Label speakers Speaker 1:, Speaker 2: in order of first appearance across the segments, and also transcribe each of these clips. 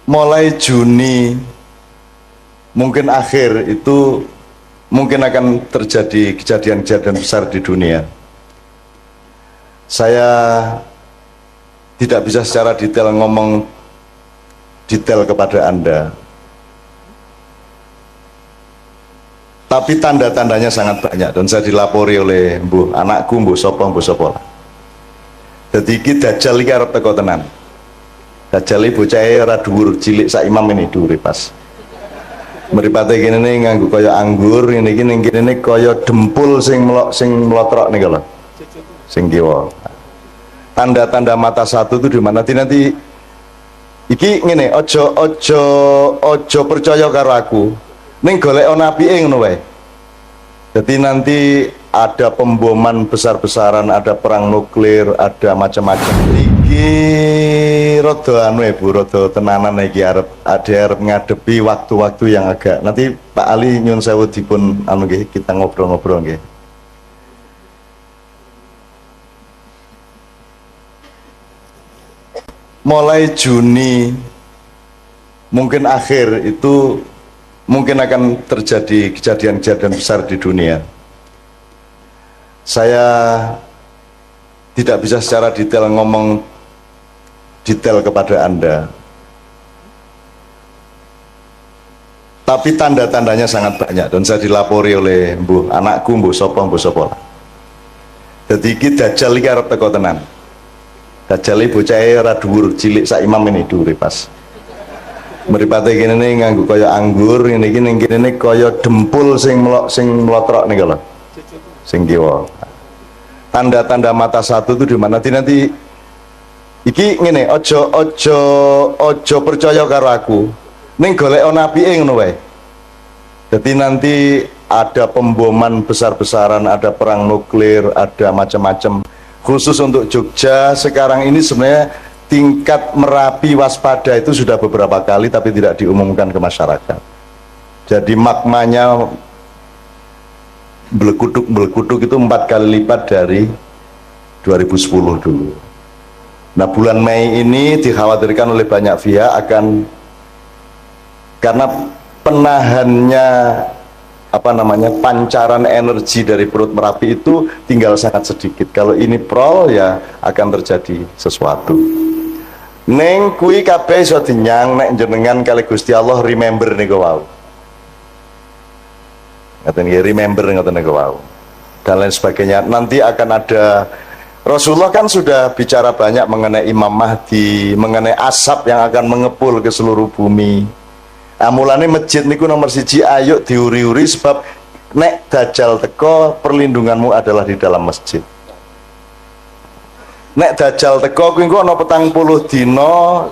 Speaker 1: mulai Juni mungkin akhir itu mungkin akan terjadi kejadian-kejadian besar di dunia. Saya tidak bisa secara detail ngomong detail kepada Anda, tapi tanda-tandanya sangat banyak dan saya dilapori oleh anakku, mbuh sopo lah. Jadi iki Dajjal iki arep teko tenan. Dajjal iki bocahe ora dhuwur, cilik sak imam ini dhuwure pas. Mripate kene nganggo kaya anggur, ngene iki ning kene kaya dempul sing mlotrok niku lho. Sing kiwa. Tanda-tanda mata satu itu di mana nanti iki ngene, ojo percaya karo aku. Ning golek ana apike ngono wae. Jadi nanti ada pemboman besar-besaran, ada perang nuklir, ada macam-macam. Iki rada anu Bu, rada tenanan iki arep ngadepi waktu-waktu yang agak. Nanti Pak Ali nyun sewu dipun anu nggih, kita ngobrol-ngobrol nggih. Mulai Juni mungkin akhir itu mungkin akan terjadi kejadian-kejadian besar di dunia. Saya tidak bisa secara detail ngomong detail kepada Anda, tapi tanda-tandanya sangat banyak dan saya dilapori oleh anakku, mbuh sopo lah. Jadi iki Dajjal iki arep teko tenan. Dajjal iki bocahe ora dhuwur, cilik sak imam ini dhuwure pas. Mripate kene nganggo kaya anggur, ngene iki ning kene kaya dempul sing mlotrok niku lho. Sing kiwa. Tanda-tanda mata satu itu di mana nanti iki ngene, ojo percaya karo aku. Ning golek ana apike ngono wae. Jadi nanti ada pemboman besar-besaran, ada perang nuklir, ada macam-macam. Khusus untuk Jogja sekarang ini sebenarnya tingkat Merapi waspada itu sudah beberapa kali tapi tidak diumumkan ke masyarakat. Jadi magmanya belekuduk itu 4 kali lipat dari 2010 dulu. Nah bulan Mei ini dikhawatirkan oleh banyak pihak akan, karena penahannya pancaran energi dari perut Merapi itu tinggal sangat sedikit. Kalau ini prol ya akan terjadi sesuatu. Neng kui kabeh iso dinyang nek jenengan kali Gusti Allah remember niku wau. Ngaten nggih, remember ngoten niku wau. Dan lain sebagainya. Nanti akan ada, Rasulullah kan sudah bicara banyak mengenai Imam Mahdi, mengenai asap yang akan mengepul ke seluruh bumi. Mulane masjid niku nomor 1, ayo diuri-uri sebab nek Dajjal teko perlindunganmu adalah di dalam masjid. Nek Dajjal teko kuwi engko ana 40 dina,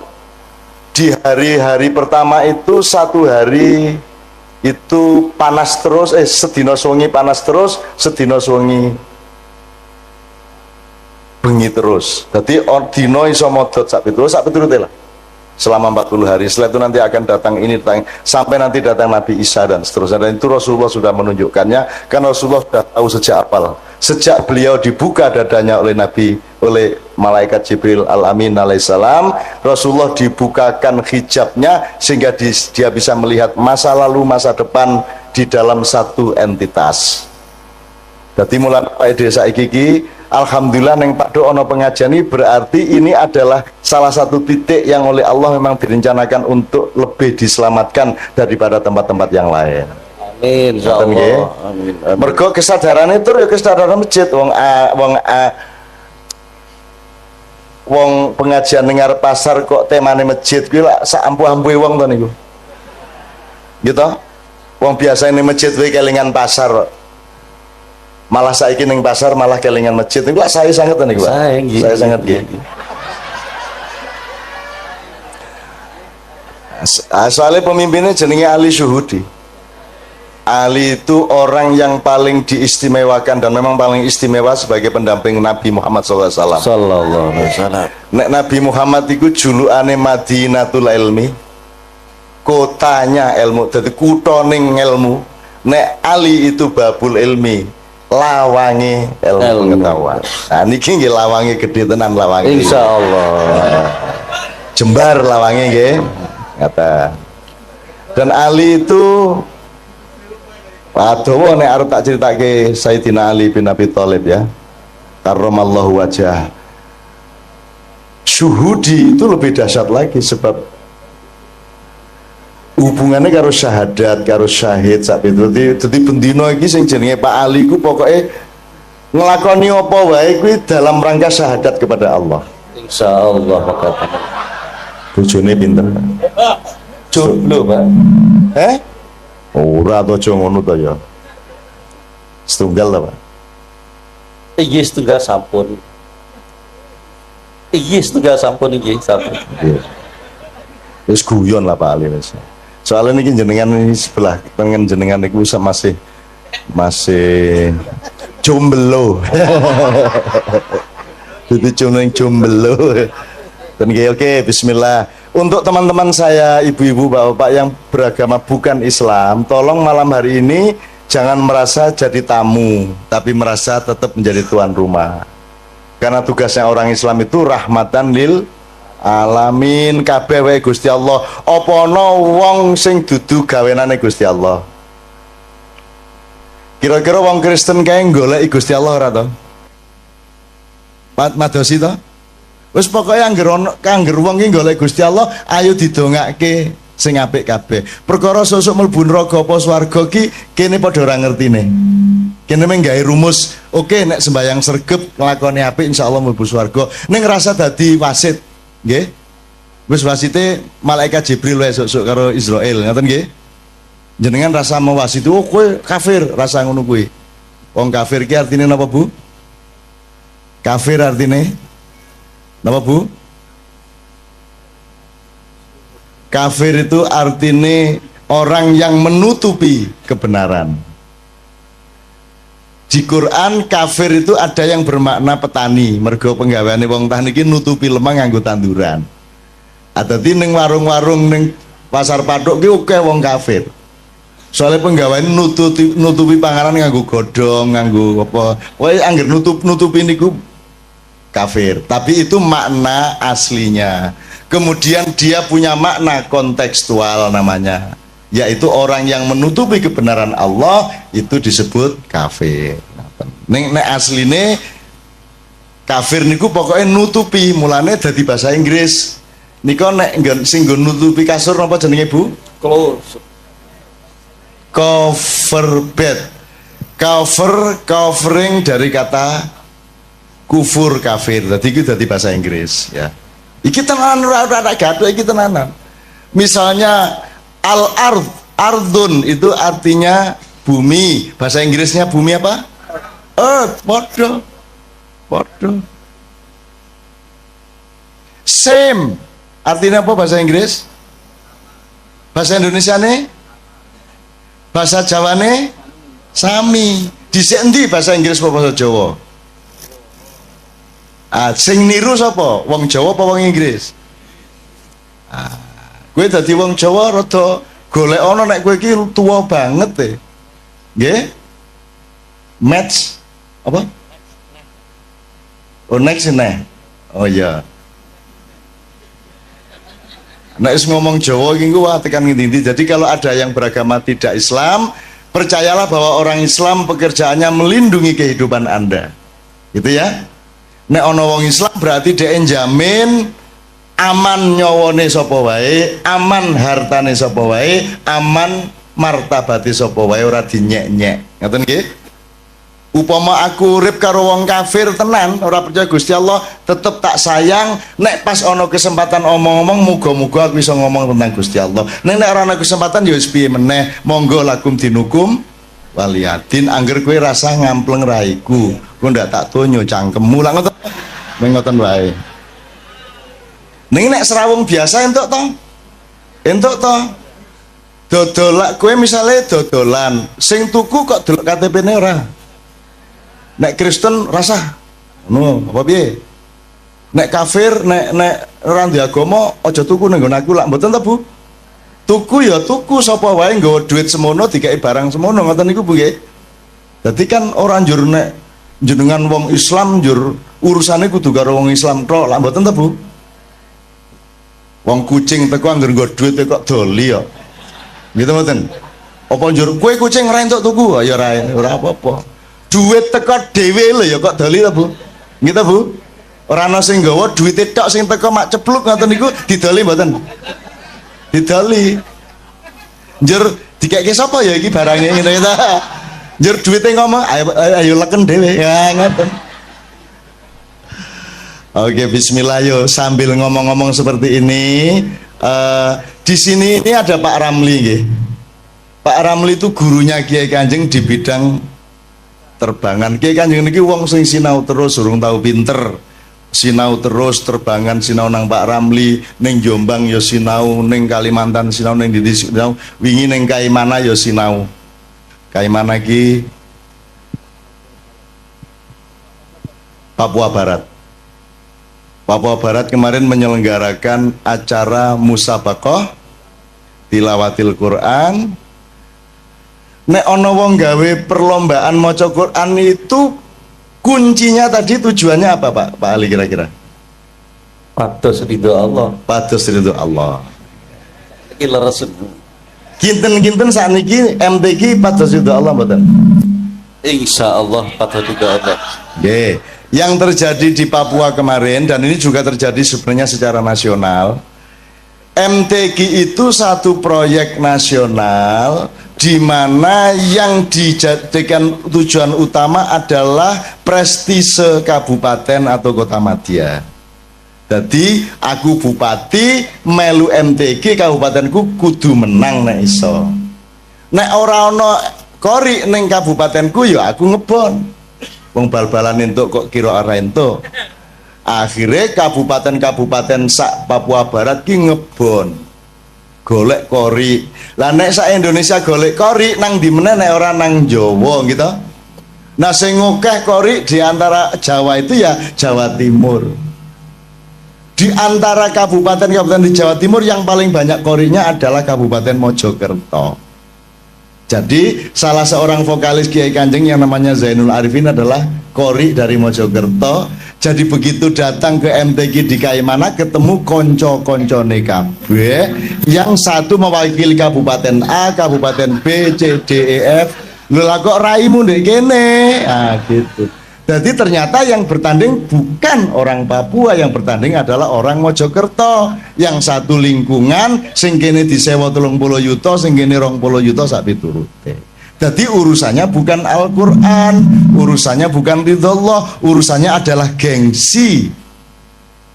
Speaker 1: di hari-hari pertama itu 1 hari itu panas terus, sedina suwengi panas terus, sedina suwengi bengi terus. Dadi dina iso modot sak piturute lah. Selama 40 hari. Setelah itu nanti akan datang sampai nanti datang Nabi Isa dan seterusnya. Dan itu Rasulullah sudah menunjukkannya, karena Rasulullah sudah tahu sejak awal. Sejak beliau dibuka dadanya oleh malaikat Jibril al-Amin alaihissalam, Rasulullah dibukakan hijabnya sehingga dia bisa melihat masa lalu, masa depan di dalam satu entitas. Jadi mulai desa iki alhamdulillah neng Pak Do ono pengajian ini, berarti ini adalah salah satu titik yang oleh Allah memang direncanakan untuk lebih diselamatkan daripada tempat-tempat yang lain. Amin. Insyaallah. Amin. Mergo kesadaran itu ya kesadaran masjid. Wong pengajian dengar pasar kok temane masjid kuwi lak sak ampuh-ampuhe wong to niku. Gitu. Wong biasa ini masjid kuwi kelingan pasar. Malah saiki ning pasar malah kelingan masjid niku saya sangat niku. Saya sangat nggih. Asalnya pemimpinnya jenenge Ali Syuhudi. Ali itu orang yang paling diistimewakan dan memang paling istimewa sebagai pendamping Nabi Muhammad SAW. Sallallahu alaihi wasallam. Nek Nabi Muhammad itu julukane Madinatul Ilmi, kotanya ilmu, jadi kutoning ilmu. Nek Ali itu Babul Ilmi, lawangi ilmu pengetahuan. Nah niki nggih lawangi gede tenan lawangi. Insyaallah. Jembar lawangi nggih. Kata. Dan Ali itu adowo nek arep tak critake Sayyidina Ali bin Abi Thalib ya. Karramallahu wajah. Syuhudi itu lebih dahsyat lagi sebab hubungannya karo syahadat, karo syahid sak itu. Dadi bendina iki sing jenenge Pak Ali ku pokoke ngelakoni apa wae kuwi dalam rangka syahadat kepada Allah.
Speaker 2: Insyaallah kata.
Speaker 1: Bojone pinter.
Speaker 2: Jomblo, Pak.
Speaker 1: Ora to aja ngono to ya. Setunggal ta, Pak?
Speaker 2: Iya setunggal sampun. Iya setunggal sampun iki sampun.
Speaker 1: Iya. Wis guyon lah Pak Ali wis. Soalnya niki jenengan ini sebelah pengen jenengan niku masih jomblo. Jadi jomblo. Dan oke, bismillah. Untuk teman-teman saya, ibu-ibu, bapak-bapak yang beragama bukan Islam, tolong malam hari ini jangan merasa jadi tamu, tapi merasa tetap menjadi tuan rumah. Karena tugasnya orang Islam itu rahmatan lil alamin, kabeh wae Gusti Allah. Apa ana wong sing dudu gawenane Gusti Allah? Kira-kira wong Kristen kae goleki Gusti Allah ora to? Madosi to? Wis pokoke angger wong ki golek Gusti Allah, ayo didongake sing apik kabeh. Perkara sesuk mlebu neraka apa swarga ki kene padha ora ngertine. Kene mung gawe rumus, oke nek sembayang sregep nglakoni apik insyaallah mlebu swarga. Ning ngrasa dadi wasit, nggih. Wis wasite malaikat Jibril wae sesuk karo Israil, ngoten nggih. Jenengan rasa mewasit, oh kowe kafir, rasa ngono kuwi. Wong kafir ki artine napa, Bu? Kafir artine napa, Bu? Kafir itu artinya orang yang menutupi kebenaran. Di Quran kafir itu ada yang bermakna petani, mergo penggaweane wong tani iki nutupi lemah nganggo tanduran. Adati ning warung-warung ning pasar pathuk ki akeh wong kafir. Soalnya penggaweane nutupi panganan nganggo godhong, nganggo apa. Pokoke angger nutupi niku kafir, tapi itu makna aslinya. Kemudian dia punya makna kontekstual namanya, yaitu orang yang menutupi kebenaran Allah itu disebut kafir. Nek asline kafir niku pokoknya nutupi, mulane dadi bahasa Inggris. Niko nek sing nggo nutupi kasur napa jenenge, Bu? Cover bed. Covering dari kata kufur kafir, tadi itu dari bahasa Inggris ya. Iki tenanan ora gaduh iki tenanan. Misalnya ardun itu artinya bumi, bahasa Inggrisnya bumi apa? Earth, podo. Same artinya apa bahasa Inggris? Bahasa Indonesia nih? Bahasa Jawa nih? Sami. Dhisik endi bahasa Inggris apa bahasa Jawa? Sing niru sapa? Wong Jawa apa wong Inggris? Kowe dadi wong Jawa rada golek ana nek kowe iki tuwa banget e. Nggih? Match apa? Oh next ini. Oh iya. Nek wis ngomong Jawa iki ku tekan ngendi-endi. Jadi kalau ada yang beragama tidak Islam, percayalah bahwa orang Islam pekerjaannya melindungi kehidupan Anda. Gitu ya. Nek ana wong Islam berarti dhek njamin aman nyawane sapa wae, aman hartane sapa wae, aman martabate sapa wae, ora dinyek-nyek. Ngoten nggih? Upama aku urip karo wong kafir tenan, ora percaya Gusti Allah, tetep tak sayang. Nek pas ana kesempatan omong-omong, muga-muga aku bisa ngomong tentang Gusti Allah. Nek ora ana kesempatan ya wis piye meneh, monggo lakum dinukum waliyadin. Angger kowe rasa ngampleng raiku, kowe ndak tak tonyo cangkemmu lah ngoten. Ngoten wae. Ning nek serawung biasa entuk to? Entuk to? Dodolak kowe misale dodolan, sing tuku kok delok KTP-ne ora. Nek Kristen rasa ngono, apa piye? Nek kafir, nek ora ndek agama aja tuku ning nggon aku lak mboten ta, Bu? Tuku ya tuku, sapa wae nggawa duit semono dikai barang semono, ngoten niku Bu nggih. Dadi kan ora njur nek jenengan wong Islam njur urusane kudu karo wong Islam tok, lak mboten ta, Bu? Wong kucing teko anggar nggo duit kok doli ya. Gitu mboten. Apa njur kowe kucing ra entuk tuku ya ora apa-apa. Duit teko dhewe lho ya kok doli ta, Bu? Gitu, Bu? Ora ana sing nggawa duwite tok sing teko mak cepluk ngoten niku didoli mboten? Didoli. Njur dikeke sapa ya iki barange ngene ta? Njur duwite ngomong ayo leken dhewe. Ya ngoten. Oke, bismillah yo sambil ngomong-ngomong seperti ini, di sini ini ada Pak Ramli nggih. Pak Ramli itu gurunya Kiai Kanjeng di bidang terbangan. Kiai Kanjeng niki wong sing sinau terus urung tahu pinter. Sinau terus terbangan sinau nang Pak Ramli, ning Jombang yo sinau, ning Kalimantan sinau, ning ndi sinau, wingi ning Kaimana yo sinau. Kaimana ki Papua Barat. Papua Barat kemarin menyelenggarakan acara musabaqah tilawatil Quran. Nek ono wong gawe perlombaan maca Quran itu kuncinya tadi tujuannya apa Pak Ali kira-kira?
Speaker 2: Pados ridho Allah.
Speaker 1: Pados ridho Allah.
Speaker 2: Iki leres.
Speaker 1: Kinten-kinten sakniki MTQ pados ridho Allah mboten?
Speaker 2: Insyaallah pados ridho Allah.
Speaker 1: Nggih. Yang terjadi di Papua kemarin dan ini juga terjadi sebenarnya secara nasional. MTQ itu satu proyek nasional di mana yang dijadikan tujuan utama adalah prestise kabupaten atau kota madya. Jadi aku bupati melu MTQ kabupatenku kudu menang nek iso. Nek ora ana kori ning kabupatenku ya aku ngebon. Wong bal-balan entuk kok kira ora entuk. Akhirnya kabupaten-kabupaten sak Papua Barat ki ngebon golek kori. Lah nek sak Indonesia golek kori nang di meneh nek ora nang Jawa gitu. Nah sing ngokeh kori di antara Jawa itu ya Jawa Timur. Di antara kabupaten-kabupaten di Jawa Timur yang paling banyak korinya adalah Kabupaten Mojokerto. Jadi salah seorang vokalis Kiai Kanjeng yang namanya Zainul Arifin adalah kori dari Mojokerto. Jadi begitu datang ke MTQ di Kaimana ketemu konco-koncone kabeh, yang satu mewakili Kabupaten A, Kabupaten B, C, D, E, F. Lha kok raimu ndek kene? Ah gitu. Jadi ternyata yang bertanding bukan orang Papua, yang bertanding adalah orang Mojokerto. Yang satu lingkungan, sing kene disewa 30 yuta, sing kene 20 yuta sak piturute. Jadi urusannya bukan Al-Quran, urusannya bukan ridhollah, urusannya adalah gengsi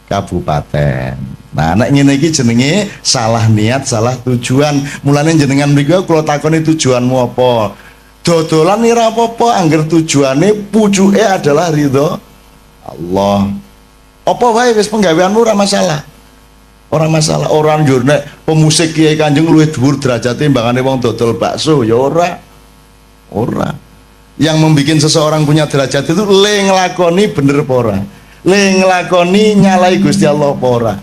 Speaker 1: kabupaten. Nah, nek ngene iki jenenge salah niat, salah tujuan. Mulane jenengan mriku kula takoni tujuanmu apa? Dodolan ora apa-apa angger tujuane pucuke adalah ridho Allah. Apa wae wis penggaweanmu ora masalah. Ora masalah. Orang njur nek pemusik Kiai Kanjeng luwih dhuwur derajate timbangane wong dodol bakso ya ora. Ora. Yang membuat seseorang punya derajat itu le nglakoni bener apa ora. Le nglakoni nyalai Gusti Allah apa ora.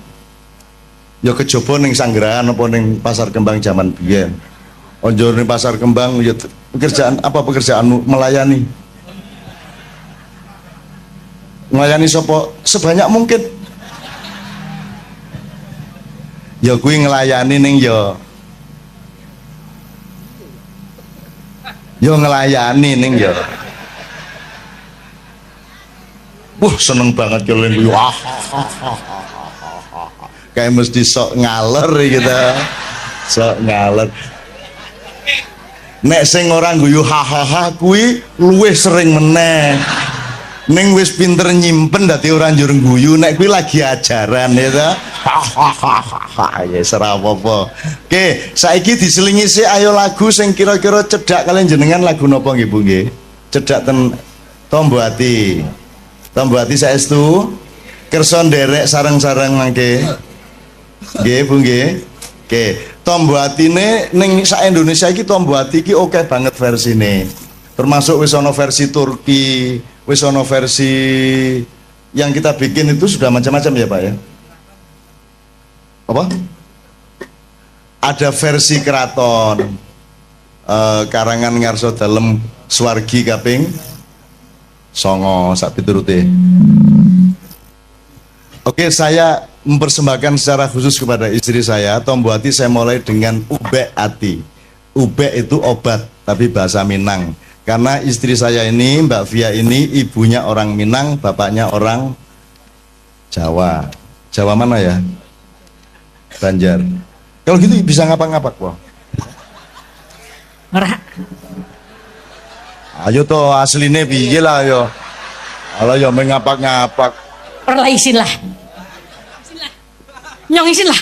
Speaker 1: Ya kejaba ning Sanggerahan apa ning Pasar Kembang zaman biyen. Onjor ning Pasar Kembang ya pekerjaan apa pekerjaanmu? Melayani. Melayani sapa? Sebanyak mungkin. Ya kuwi nglayani ning ya ngelayani ning ya. Wah seneng banget kalau ning wah. Kayak mesti sok ngaler gitu. Sok ngaler. Nek sing ora guyu hahaha kuwi luwih sering meneh. Ning wis pinter nyimpen dadi ora njur guyu nek kuwi lagi ajaran ya ta. Ya ora apa-apa. Oke, saiki diselingi sik ayo lagu sing kira-kira cedhak kalian jenengan lagu napa nggih Bu nggih? Cedhak ten Tombo Ati. Tombo Ati saestu kersa nderek sareng-sareng mangke. Nggih Bu nggih. Oke, Tombo Atine ning sak Indonesia iki Tombo Ati iki oke banget versine. Termasuk wis ana versi Turki, wis ana versi yang kita bikin itu sudah macam-macam ya Pak ya. Apa? Ada versi keraton karangan ngarso dalem Swargi kaping 9 sak piturute. Oke, saya mempersembahkan secara khusus kepada istri saya. Tombo hati saya mulai dengan ubek hati. Ubek itu obat, tapi bahasa Minang. Karena istri saya ini, Mbak Via ini, ibunya orang Minang, bapaknya orang Jawa. Jawa mana ya? Banjar. Kalau gitu bisa ngapak-ngapak, kok.
Speaker 3: Ora.
Speaker 1: Ayo toh asline piye lah yo. Kalau yo mengapak-ngapak.
Speaker 3: Perlah isin lah. Nyong isin lah.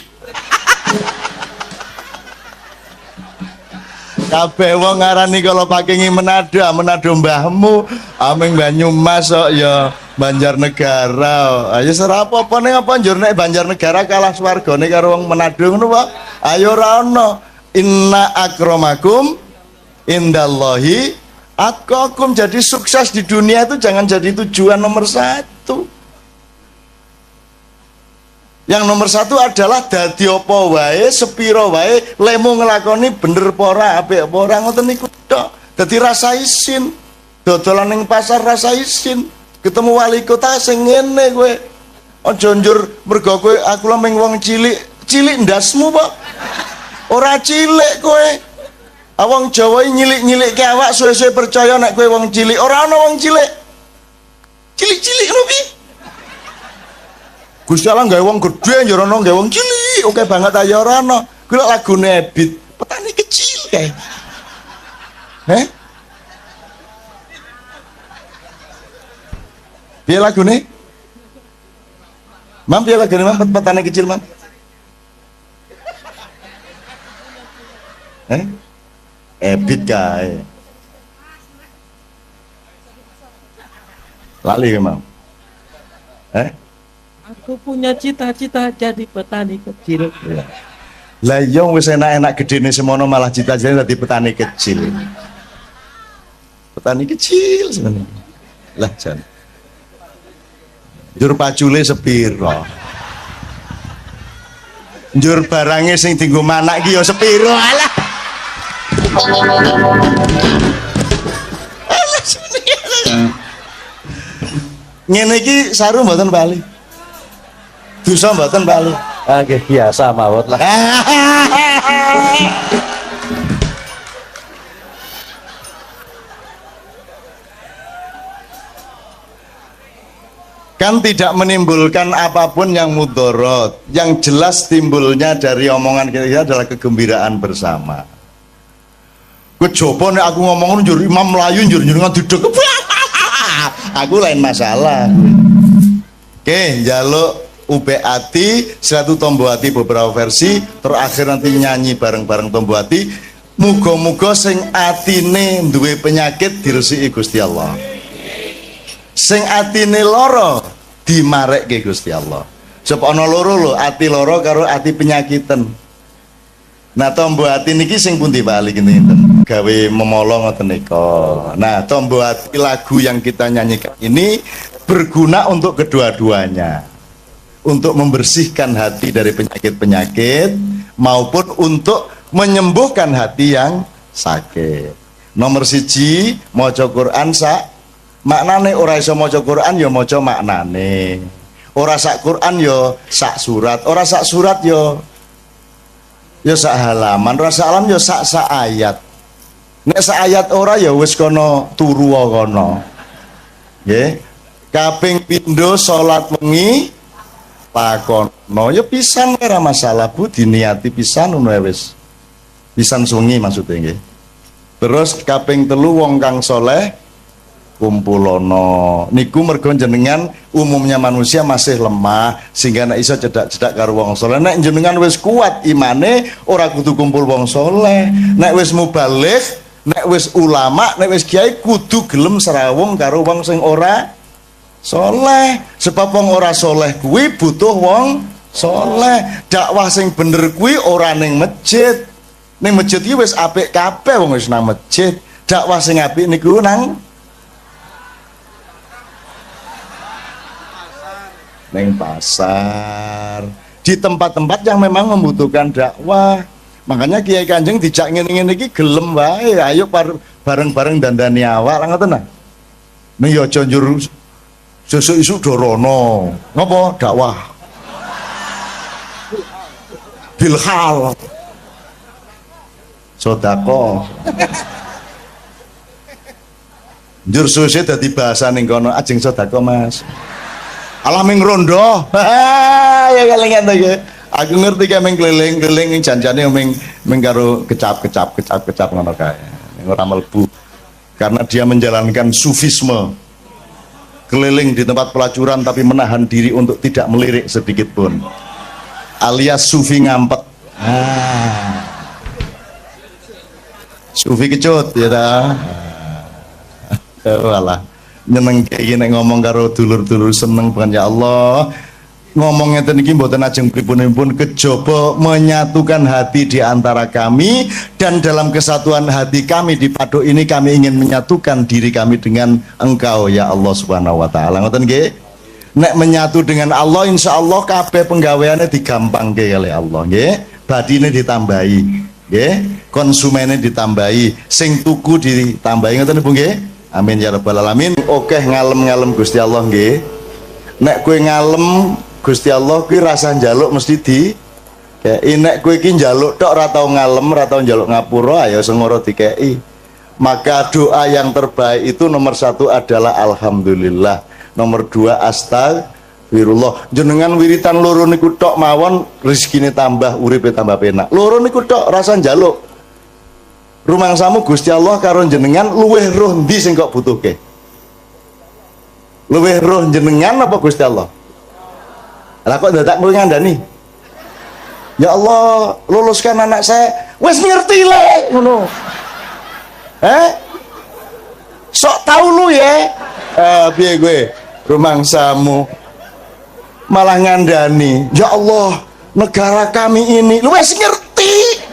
Speaker 1: Kabeh wong ngarani kalau pakai Manado mbahmu, ameng Banyumas kok ya Banjarnegara. Ayo serapopo ning apa njur nek Banjarnegara kalah swargane karo wong Manado ngono wae. Ayo ora ono. Inna akramakum indallahi atqakum. Jadi sukses di dunia itu jangan jadi tujuan nomor satu. Yang nomor satu adalah dadi apa wae, sepiro wae, lemu ngelakoni bener pora, apik pora, ngoten niku tok. Dadi rasa isin, dodolan ning pasar rasa isin, ketemu wali kota sing ngene kowe. Aja njur mergo kowe aku lho ming wong cilik, cilik ndasmu kok. Ora cilik kowe. Awang Jawa nyilik-nyilikke awak suwe-suwe percaya nek kowe wong cilik, ora ana wong cilik. Cilik-cilik lho piye? Gusti Allah gawe wong gedhe njur ana gawe wong cilik, oke banget aja ora ana. Kuwi lak lagune Ebit, petani kecil kae. Piye lagune? Mam piye lagune mam petani kecil mam? Ebit kae. Lali ke mam?
Speaker 3: Aku punya cita-cita jadi petani kecil.
Speaker 1: Lah iya wis enak-enak gedene semono malah cita-citane dadi petani kecil. Petani kecil sebenarnya. Lah jan. Njur pacule sepiro? Njur barange sing dienggo manak ki ya sepiro? Alah. Ngene iki saru mboten bali. Dosa mboten bali.
Speaker 2: Nggih biasa mawon lah.
Speaker 1: Kan tidak menimbulkan apapun yang mudorot. Yang jelas timbulnya dari omongan kita adalah kegembiraan bersama. Kejopo nek aku ngomong njur imam melayu njur ngaduduk. Aku lain masalah. Oke, njaluk UPAT, satu Tombo Hati beberapa versi, terakhir nanti nyanyi bareng-bareng Tombo Hati. Muga-muga sing atine duwe penyakit diresiki Gusti Allah. Sing atine loro dimarekke Gusti Allah. Sebab ana loro lho, ati loro karo ati penyakitan. Nah, Tombo Hati niki sing pundi bali ngene gawe memolo ngoten nika. Nah, Tombo Hati lagu yang kita nyanyikan ini berguna untuk kedua-duanya. Untuk membersihkan hati dari penyakit-penyakit maupun untuk menyembuhkan hati yang sakit. Nomor siji, maca Quran sak maknane, ora iso maca Quran ya maca maknane. Ora sak Quran ya sak surat, ora sak surat ya sak halaman, ora sak halaman ya sak ayat. Nek sak ayat ora ya wis kono turu kono. Nggih. Kaping pindho salat wengi lakono ya pisan ora masalah Bu, diniati pisan ngono wis. Pisan sungi maksudnya nggih. Terus kaping telu wong kang soleh kumpulono. Niku mergo jenengan umumnya manusia masih lemah sehingga nek iso cedak-cedak karo wong soleh. Nek jenengan wis kuat imane ora kudu kumpul wong soleh. Nek wis mubaligh, nek wis ulama, nek wis kiai kudu gelem serawung karo wong sing ora soleh. Sebab wong ora soleh kuwi butuh wong soleh. Dakwah sing bener kuwi ora ning masjid. Ning masjid iki wis apik kabeh wong wis nang masjid. Dakwah sing apik niku nang pasar. Di tempat-tempat yang memang membutuhkan dakwah. Makanya Kiai Kanjeng dijak ngene-ngene iki gelem wae. Ayo bareng-bareng dandani awak lah ngoten nah. Ning ya aja njur sesuk isuk dorono. Ngopo? Dakwah. bilhal sodako njur susi dadi bahasa ning kono ajeng sodako mas alaming rondo ya kelingan to aku ngerti kae ming keliling-keliling janjane ming karo kecap ngono kae ora mlebu karena dia menjalankan sufisme keliling di tempat pelacuran tapi menahan diri untuk tidak melirik sedikit pun alias sufi ngampet sufi kecut ya dah walah nyeneng kayak gini ngomong karo dulur-dulur seneng bukan ya Allah ngomongnya tadi mboten ajeng pripun kejaba menyatukan hati di antara kami dan dalam kesatuan hati kami di Paduk ini kami ingin menyatukan diri kami dengan Engkau ya Allah Subhanahu wa taala ngoten nggih nek menyatu dengan Allah insya Allah kabeh penggaweane digampangke kali Allah nggih badine ditambahi nggih konsumennya ditambahi sing tuku ditambahi ngoten Bu nggih amin ya rabbal alamin oke ngalem Gusti Allah nggih nek kowe ngalem Gusti Allah kuwi rasa njaluk mesti di kei nek kowe iki njaluk tok ora tau ngalem ora tau njaluk ngapura ayo sengoro dikei maka doa yang terbaik itu nomor 1 adalah alhamdulillah nomor 2 astagfirullah jenengan wiritan loro niku tok mawon rezekine tambah uripe tambah penak loro niku tok rasa njaluk rumangsamu Gusti Allah karo jenengan luweh roh ndi sing kok butuhke luweh roh jenengan apa Gusti Allah lah kok dadak kowe ngandani ya Allah luluskan anak saya wis ngerti le ngono sok tau lu ya piye gue rumangsamu malah ngandani ya Allah negara kami ini lu wis ngerti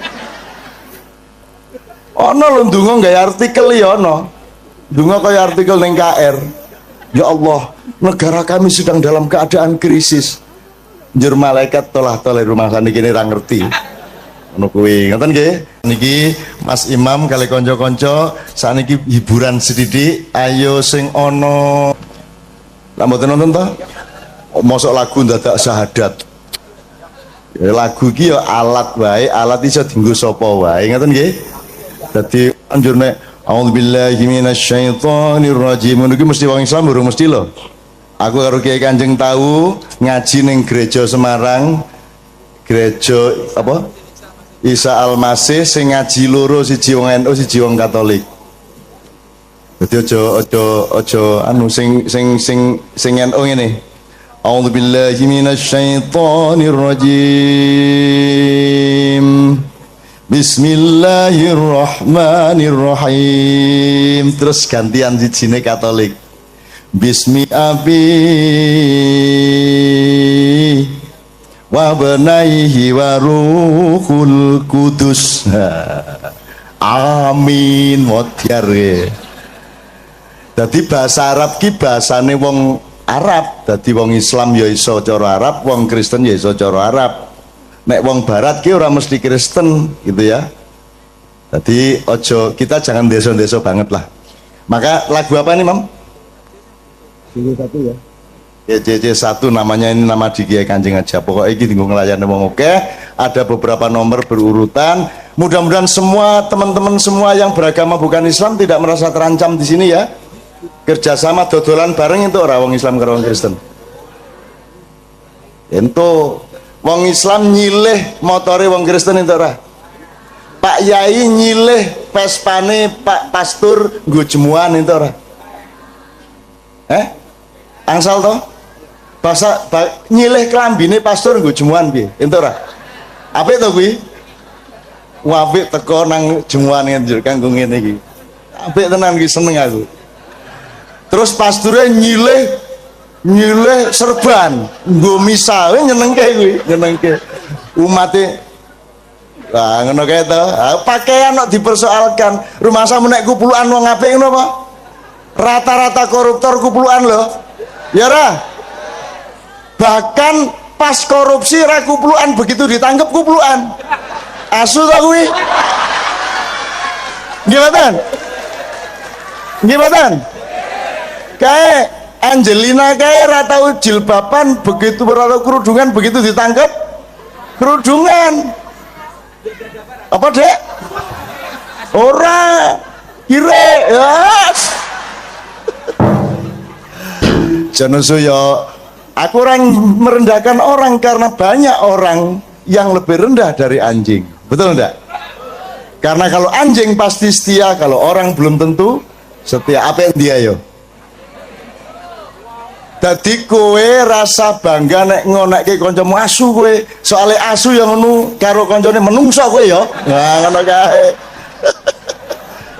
Speaker 1: ono lho ndonga gawe artikel ya ono ndonga kaya artikel ning KR ya Allah negara kami sedang dalam keadaan krisis njur malaikat tolah-toleh rumah saniki ra ngerti ngono kuwi ngoten nggih niki Mas Imam kali kanca-kanca saniki hiburan sedidik ayo sing ono lha mboten nonton to mosok lagu dadak syahadat ya, lagu iki ya alat wae alat iso dienggo sapa wae ngoten nggih dadi anjur nek a'udzubillahi minasyaitonir rajim niku mesti wong Islam urung mesti lho aku karo Kiai Kanjeng tahu ngaji ning gereja Semarang gereja apa Isa Al-Masih sing ngaji loro siji wong NU siji wong Katolik dadi aja anu sing NU ngene a'udzubillahi minasyaitonir rajim Bismillahirrahmanirrahim terus gantian sijine Katolik Bismi abi wa benaihi wa ruhul kudus amin modyar dadi bahasa Arab ki bahasane wong Arab dadi wong Islam ya iso cara Arab wong Kristen ya iso cara Arab nek wong barat ki ora mesti Kristen gitu ya jadi ojo kita jangan deso-deso banget lah maka lagu apa ini Mam? JJ1 ya JJ1 namanya ini nama di Kiai Kanjeng aja pokoknya ini tinggal ngelayani wong oke ada beberapa nomor berurutan mudah-mudahan semua teman-teman semua yang beragama bukan Islam tidak merasa terancam di sini ya kerjasama dodolan bareng itu orang wong Islam karo wong Kristen itu wong Islam nyilih motore wong Kristen itu ora Pak Yai nyilih pespane Pak Pastur nggo jemuan itu ora angsal toh nyilih klambine pastor nggo jemuan piye ento ora apik to kuwi apik teko nang jemuan njur kanggo ngene iki apik tenan iki seneng aku terus pasture nyilih serban nggo misa nyenengke kuwi nyenengke umate lah ngono kae to pakaian kok dipersoalkan rumah sama nek kupulukan wong apik ngono apa rata-rata koruptor kupulukan lho ya ra bahkan pas korupsi ra kupulukan begitu ditangkap kupulukan asu ta kuwi gimana kayak Angelina kayak ra tau jilbaban begitu berada kerudungan begitu ditangkap Kerudungan. Apa, Dek? Ora. Kire. Ya. Janosuyo, aku orang merendahkan orang karena banyak orang yang lebih rendah dari anjing. Betul enggak? Karena kalau anjing pasti setia, kalau orang belum tentu setia. Apa yang dia yo? Dadi kowe rasa bangga nek ngonekke kancamu asu kowe. Soale asu yang ngono karo kancane menungso kowe ya. Nah, ngono kae.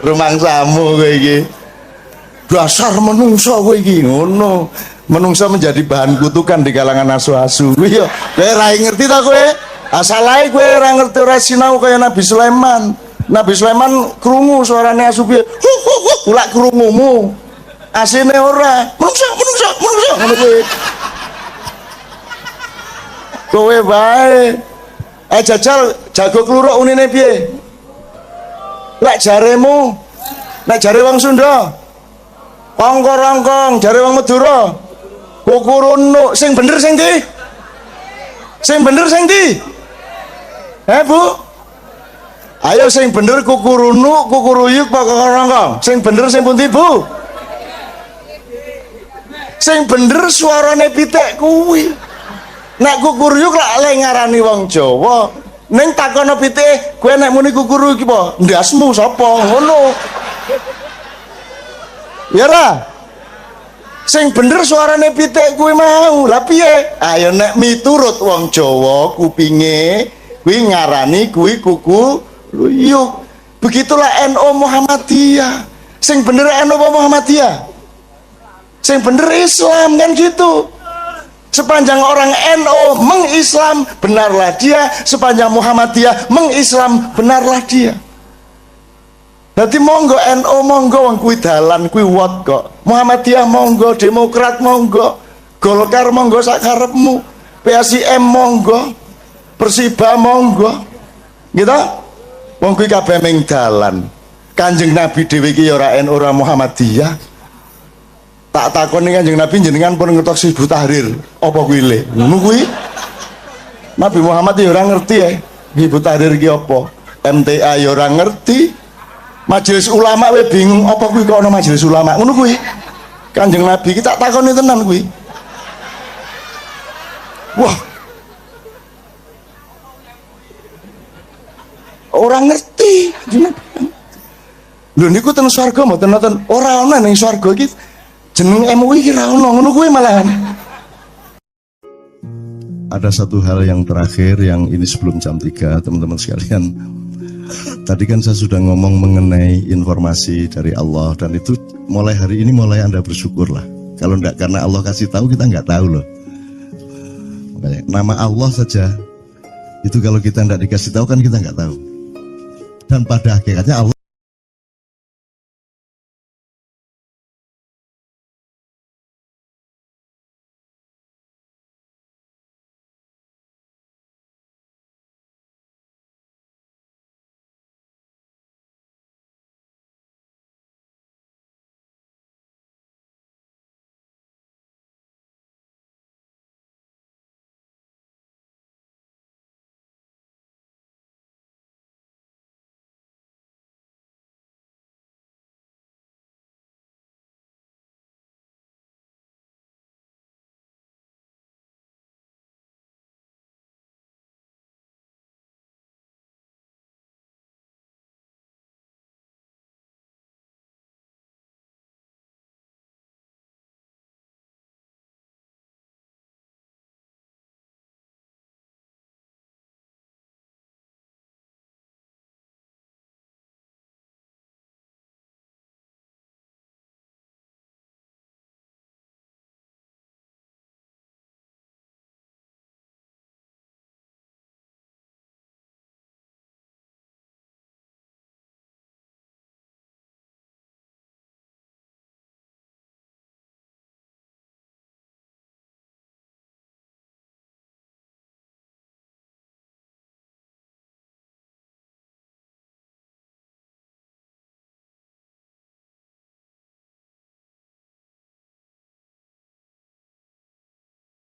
Speaker 1: Rumangsamu kowe iki. Dasar menungso kowe iki ngono. Menungso menjadi bahan kutukan di kalangan asu-asu. Kowe ya, kowe ra ngerti ta kowe? Asal ae kowe ora ngerti ora sinau kaya Nabi Sulaiman. Nabi Sulaiman krungu suarane asu piye? Ulak krungumu. Asine ora. Menungso ngono kowe. Kowe bae. Jajal jago kluruk unine piye? Lek jaremu, nek jare wong Sunda, kongko-rongkong, jare wong Madura, kukurunuk, sing bener sing ndi? Sing bener sing ndi? Bu? Ayo sing bener kukurunuk, kukuruyuk, kongko-rongkong. Sing bener sing pundi, Bu? Sing bener suarane pitik kuwi. Nek kukuruyuk lak le ngarani wong Jawa. Ning takono pitik, kowe nek muni kukuru iki apa? Ndasmu sapa? Ngono. Ya ra? Sing bener suarane pitik kuwi mau. Lah piye? Ayo nek miturut wong Jawa kupinge kuwi ngarani kuwi kuku luyuk. Begitulah NU Muhammadiyah. Sing bener NU Muhammadiyah. Sing bener Islam kan gitu. Sepanjang orang NU mengislam, benarlah dia. Sepanjang Muhammadiyah mengislam, benarlah dia. Jadi monggo NU monggo wong kuwi dalan kuwi wot kok. Muhammadiyah monggo, Demokrat monggo, Golkar monggo sak karepmu, PSIM monggo, Persiba monggo. Gitu? Wong kuwi kabeh ming dalan. Kanjeng Nabi dhewe iki ya ora NU ora Muhammadiyah. Tak takoni Kanjeng Nabi jenengan pun ngertos Hizbut Tahrir apa kuwi le? Ngono kuwi. Nabi Muhammad ya ora ngerti ya. Hizbut Tahrir ki apa? MTA ya ora ngerti. Majelis ulama we bingung apa kuwi kok ana majelis ulama. Ngono kuwi. Kanjeng Nabi ki tak takoni tenan kuwi. Wah. Orang ngerti. Lho niku ten swarga mboten nonton ora ana ning swarga iki. Jeneng MUI kira ono ngono kuwi malahan. Ada satu hal yang terakhir yang ini sebelum jam 3 teman-teman sekalian. Tadi kan saya sudah ngomong mengenai informasi dari Allah dan itu mulai hari ini mulai Anda bersyukurlah. Kalau enggak karena Allah kasih tahu kita enggak tahu loh. Makanya nama Allah saja itu kalau kita enggak dikasih tahu kan kita enggak tahu. Dan pada akhirnya Allah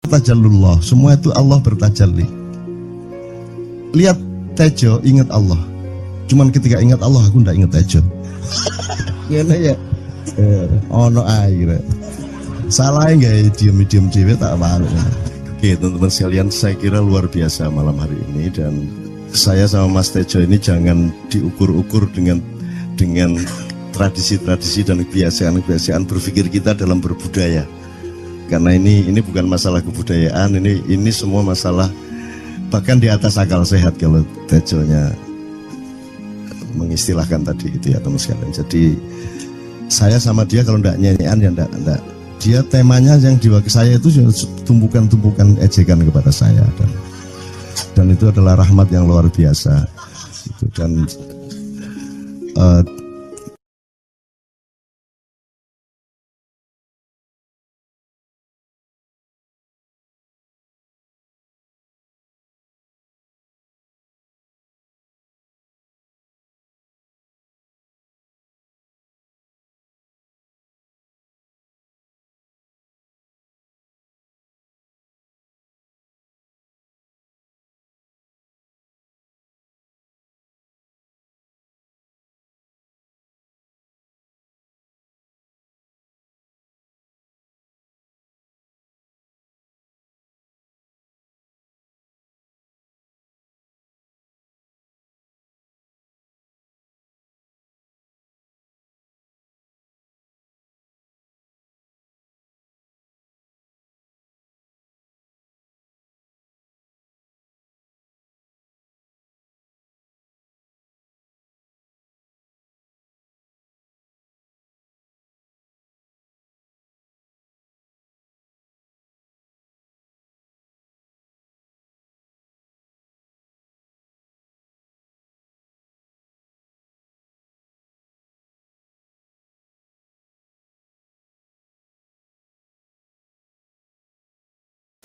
Speaker 1: tajallullah, semua itu Allah bertajalli.
Speaker 4: lihat Tejo ingat Allah. Cuman ketika ingat Allah aku ndak ingat Tejo. Ngene ya. Ono air. Salah nggak diem dewe tak malu. Oke teman-teman sekalian, saya kira luar biasa malam hari ini, dan saya sama Mas Tejo ini jangan diukur-ukur dengan tradisi-tradisi dan kebiasaan-kebiasaan berpikir kita dalam berbudaya. Karena ini bukan masalah kebudayaan, ini semua masalah bahkan di atas akal sehat kalau Tejonya mengistilahkan tadi gitu ya teman sekalian. Jadi saya sama dia kalau ndak nyanyian ya ndak. Dia temanya yang diwakili saya itu tumpukan-tumpukan ejekan kepada saya, dan itu adalah rahmat yang luar biasa. Gitu. Dan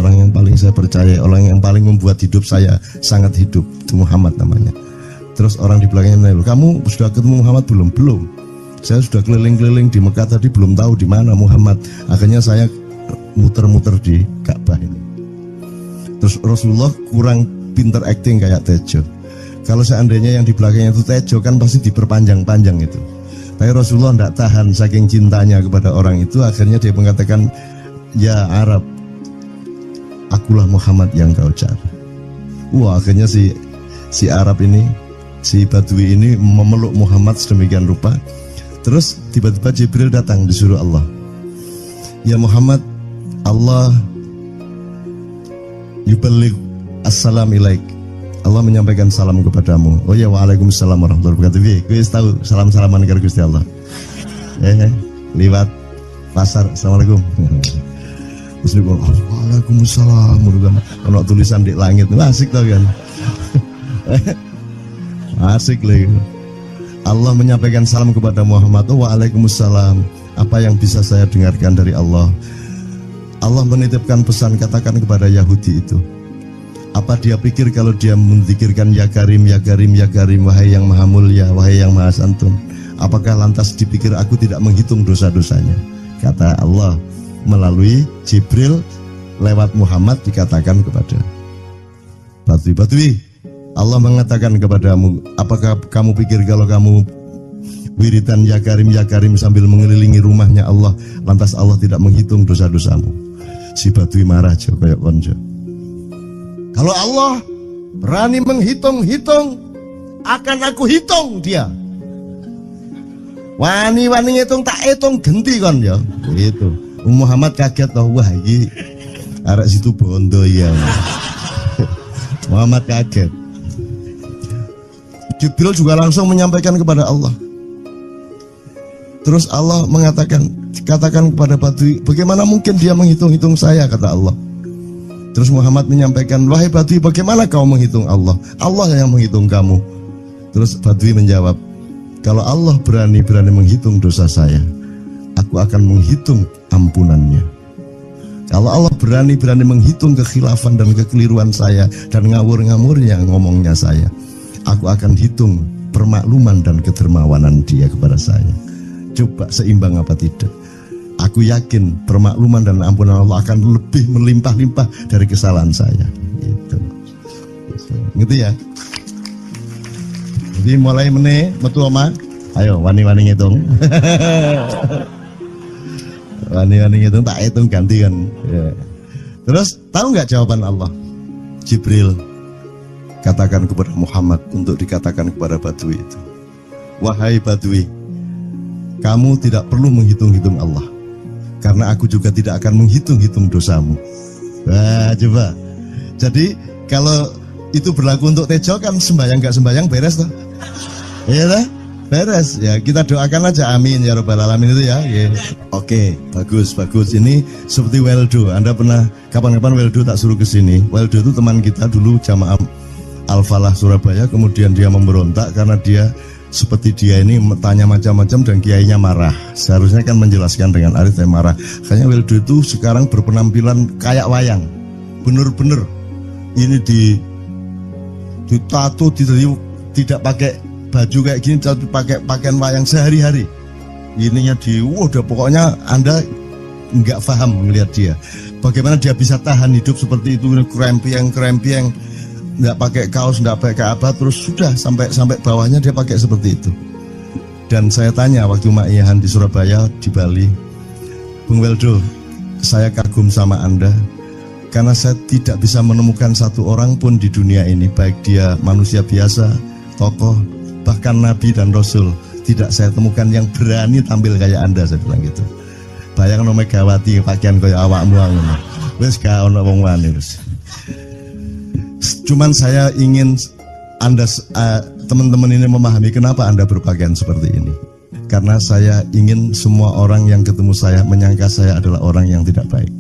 Speaker 4: orang yang paling saya percaya, orang yang paling membuat hidup saya sangat hidup, itu Muhammad namanya. Terus orang di belakangnya nanya, kamu sudah ketemu Muhammad belum? Belum. Saya sudah keliling-keliling di Mekah tadi, belum tahu di mana Muhammad. Akhirnya saya muter-muter di Ka'bah ini. Terus Rasulullah kurang pinter acting kayak Tejo. Kalau seandainya yang di belakangnya itu Tejo kan pasti diperpanjang-panjang itu. Tapi Rasulullah tidak tahan saking cintanya kepada orang itu, akhirnya dia mengatakan, ya Arab, akulah Muhammad yang kau cari. Wah, akhirnya si Arab ini, si Badui ini memeluk Muhammad sedemikian rupa. Terus tiba-tiba Jibril datang disuruh Allah. Ya Muhammad, Allah yuballigh assalam ilaik. Allah menyampaikan salam kepadamu. Oh ya, waalaikumsalam warahmatullahi wabarakatuh. Kuis tahu salam-salaman karo Gusti Allah. Liwat pasar, assalamualaikum. Terus dia bilang, waalaikumsalam, kalau tulisan di langit, asik tau kan? Asik lagi. Allah menyampaikan salam kepada Muhammad, oh, waalaikumsalam. Apa yang bisa saya dengarkan dari Allah? Allah menitipkan pesan, katakan kepada Yahudi itu. Apa dia pikir kalau dia menzikirkan ya Karim, ya Karim, ya Karim, wahai yang maha mulia, wahai yang maha santun, apakah lantas dipikir aku tidak menghitung dosa-dosanya? Kata Allah melalui Jibril lewat Muhammad dikatakan kepada Badui, Allah mengatakan kepadamu, apakah kamu pikir kalau kamu wiridan ya Karim sambil mengelilingi rumahnya Allah, lantas Allah tidak menghitung dosa-dosamu? Si Badui marah jo kayak konjo. Kalau Allah berani menghitung-hitung, akan aku hitung dia. Wani-wani hitung tak hitung genti kon ya. Gitu. Muhammad kaget toh, wah iki arek situ bondo ya. Muhammad kaget. Jibril juga langsung menyampaikan kepada Allah. Terus Allah mengatakan, katakan kepada Badui, bagaimana mungkin dia menghitung-hitung saya, kata Allah. Terus Muhammad menyampaikan, wahai Badui, bagaimana kau menghitung Allah? Allah yang menghitung kamu. Terus Badui menjawab, kalau Allah berani menghitung dosa saya, aku akan menghitung ampunannya. Kalau Allah berani menghitung kekhilafan dan kekeliruan saya dan ngawur-ngawurnya ngomongnya saya, aku akan hitung permakluman dan kedermawanan dia kepada saya. Coba seimbang apa tidak? Aku yakin permakluman dan ampunan Allah akan lebih melimpah-limpah dari kesalahan saya. Itu. Gitu ya. Jadi mulai meneh metu oma. Ayo wani-wani ngitung. Wani-wani ngitung tak hitung gantian. Ya. Terus tahu nggak jawaban Allah? Jibril katakan kepada Muhammad untuk dikatakan kepada Badui itu. Wahai Badui, kamu tidak perlu menghitung-hitung Allah, karena aku juga tidak akan menghitung-hitung dosamu. Wah, coba. Jadi kalau itu berlaku untuk Tejo kan sembahyang nggak sembahyang beres toh? Iya lah, beres. Ya kita doakan aja, amin ya robbal alamin itu ya. Yeah. Oke, bagus. Ini seperti Weldo. Anda pernah kapan-kapan Weldo tak suruh ke sini? Weldo itu teman kita dulu jamaah Al-Falah Surabaya, kemudian dia memberontak karena dia seperti dia ini tanya macam-macam dan kiainya marah. Seharusnya kan menjelaskan dengan arif, tapi marah. Kayaknya Weldo itu sekarang berpenampilan kayak wayang. Bener-bener ini ditato, tidak pakai baju kayak gini, tapi pakai pakaian wayang sehari-hari. Ininya udah pokoknya Anda nggak paham melihat dia. Bagaimana dia bisa tahan hidup seperti itu, krempieng, nggak pakai kaos, nggak pakai apa, terus sudah sampai bawahnya dia pakai seperti itu. Dan saya tanya waktu Ma'iyahan di Surabaya, di Bali, Bung Weldo, saya kagum sama Anda karena saya tidak bisa menemukan satu orang pun di dunia ini, baik dia manusia biasa, tokoh, bahkan Nabi dan Rasul, tidak saya temukan yang berani tampil kayak Anda. Saya bilang gitu. Bayang no Megawati pakaian kayak awakmu ngono. Wis gak ono wong wani wis. Cuman saya ingin Anda teman-teman ini memahami kenapa Anda berpakaian seperti ini. Karena saya ingin semua orang yang ketemu saya menyangka saya adalah orang yang tidak baik.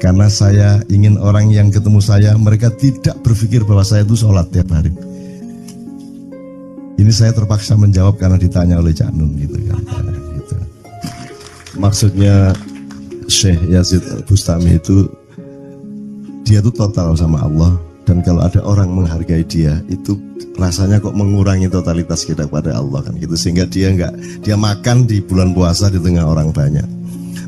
Speaker 4: Karena saya ingin orang yang ketemu saya, mereka tidak berpikir bahwa saya itu sholat tiap hari. Ini saya terpaksa menjawab karena ditanya oleh Cak Nun gitu kan. Gitu. Maksudnya Syekh Yazid Bustami itu, dia itu total sama Allah, dan kalau ada orang menghargai dia itu rasanya kok mengurangi totalitas kita kepada Allah kan gitu, sehingga dia makan di bulan puasa di tengah orang banyak.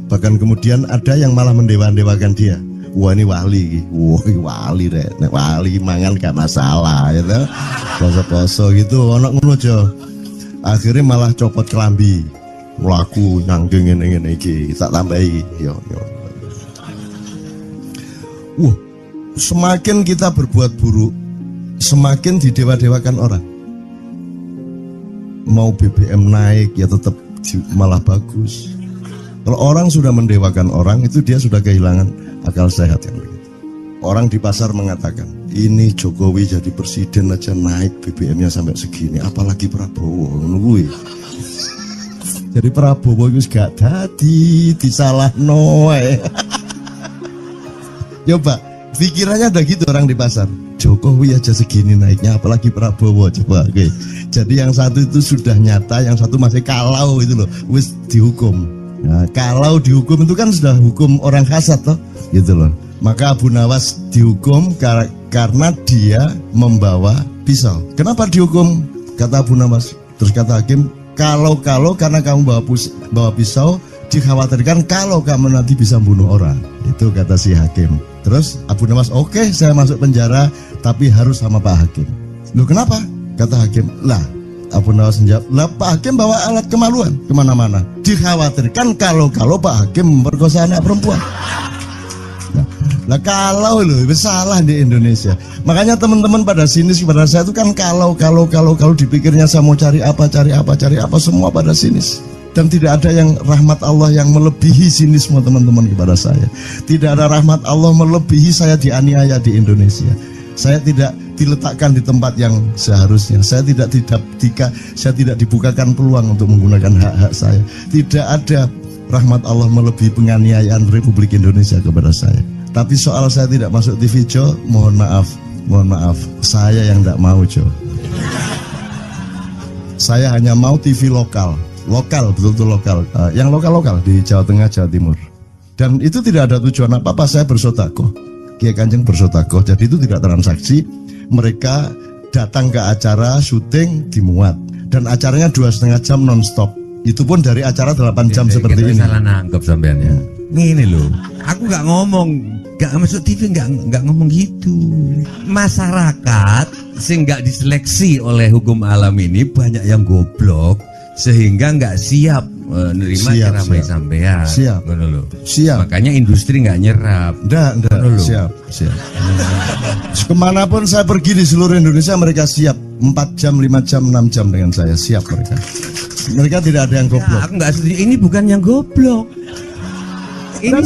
Speaker 4: Bahkan kemudian ada yang malah mendewa-dewakan dia. Wah ini wali, wali deh, wali mangan gak masalah, ya gitu. Poso-poso gitu, ono ngono aja. Akhirnya malah copot kelambi, melaku nyanggeng ini tak tambahi, yo. Semakin kita berbuat buruk, semakin didewa-dewakan orang. Mau BBM naik ya tetap malah bagus. Kalau orang sudah mendewakan orang, itu dia sudah kehilangan akal sehat yang begitu. Orang di pasar mengatakan, ini Jokowi jadi presiden aja naik BBM-nya sampai segini, apalagi Prabowo. Nungguin. Jadi Prabowo itu gak dadi disalah noe. Coba, pikirannya ada gitu orang di pasar. Jokowi aja segini naiknya, apalagi Prabowo. Coba, oke. Jadi yang satu itu sudah nyata, yang satu masih kalau itu loh, wis dihukum. Nah, kalau dihukum itu kan sudah hukum orang kasat toh, gitu loh. Maka Abu Nawas dihukum karena dia membawa pisau. Kenapa dihukum? Kata Abu Nawas. Terus kata hakim, kalau karena kamu bawa pisau, dikhawatirkan kalau kamu nanti bisa bunuh orang. Itu kata si hakim. Terus Abu Nawas, oke, saya masuk penjara, tapi harus sama Pak Hakim. Loh kenapa? Kata hakim, lah Abu Nawas menjawab, lah Pak Hakim bawa alat kemaluan kemana-mana. Dikhawatirkan kalau Pak Hakim memperkosa anak perempuan. Nah kalau loh, salah di Indonesia. Makanya teman-teman pada sinis kepada saya itu kan kalau dipikirnya saya mau cari apa, semua pada sinis. Dan tidak ada yang rahmat Allah yang melebihi sinisme teman-teman kepada saya. Tidak ada rahmat Allah melebihi saya dianiaya di Indonesia. Saya tidak diletakkan di tempat yang seharusnya. Saya tidak dibukakan peluang untuk menggunakan hak-hak saya. Tidak ada rahmat Allah melebihi penganiayaan Republik Indonesia kepada saya. Tapi soal saya tidak masuk TV Jo, mohon maaf, saya yang tidak mau Jo. Saya hanya mau TV lokal, betul-betul lokal, yang lokal di Jawa Tengah, Jawa Timur. Dan itu tidak ada tujuan apa-apa, saya bersodakoh. Kiai Kanjeng bersodakoh, jadi itu tidak transaksi. Mereka datang ke acara syuting dimuat, dan acaranya 2,5 jam non-stop. Itu pun dari acara 8 jam seperti ini.
Speaker 5: Salah nangkep sampean ya. Ngene lho, aku nggak ngomong, nggak masuk TV, nggak ngomong gitu. Masyarakat sing nggak diseleksi oleh hukum alam ini banyak yang goblok sehingga nggak siap menerima ceramah sampean.
Speaker 4: Siap.
Speaker 5: Ngono lho.
Speaker 4: Siap.
Speaker 5: Makanya industri nggak nyerap.
Speaker 4: Enggak.
Speaker 5: Ngono lho.
Speaker 4: Siap. Kemanapun saya pergi di seluruh Indonesia mereka siap 4 jam, 5 jam, 6 jam dengan saya. Siap mereka. Mereka tidak ada yang goblok.
Speaker 5: Aku nggak setuju. Ini bukan yang goblok. Ini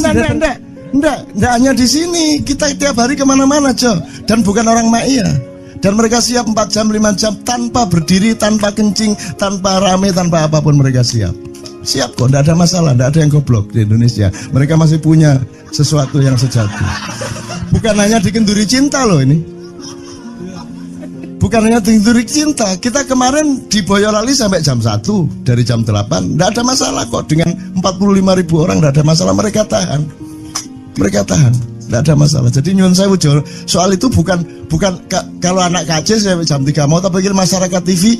Speaker 4: Enggak hanya di sini. Kita tiap hari kemana-mana, Jo. Dan bukan orang Ma'iyah. Dan mereka siap 4 jam, 5 jam tanpa berdiri, tanpa kencing, tanpa rame, tanpa apapun mereka siap. Siap kok, enggak ada masalah, enggak ada yang goblok di Indonesia. Mereka masih punya sesuatu yang sejati. Bukan hanya dikenduri cinta loh ini. Bukan hanya dikenduri cinta. Kita kemarin di Boyolali sampai jam 1, dari jam 8. Enggak ada masalah kok, dengan 45.000 orang enggak ada masalah, mereka tahan. Tidak ada masalah. Jadi nyuwun sewu soal itu bukan kalau anak KC saya jam 3 mau tak pikir masyarakat TV.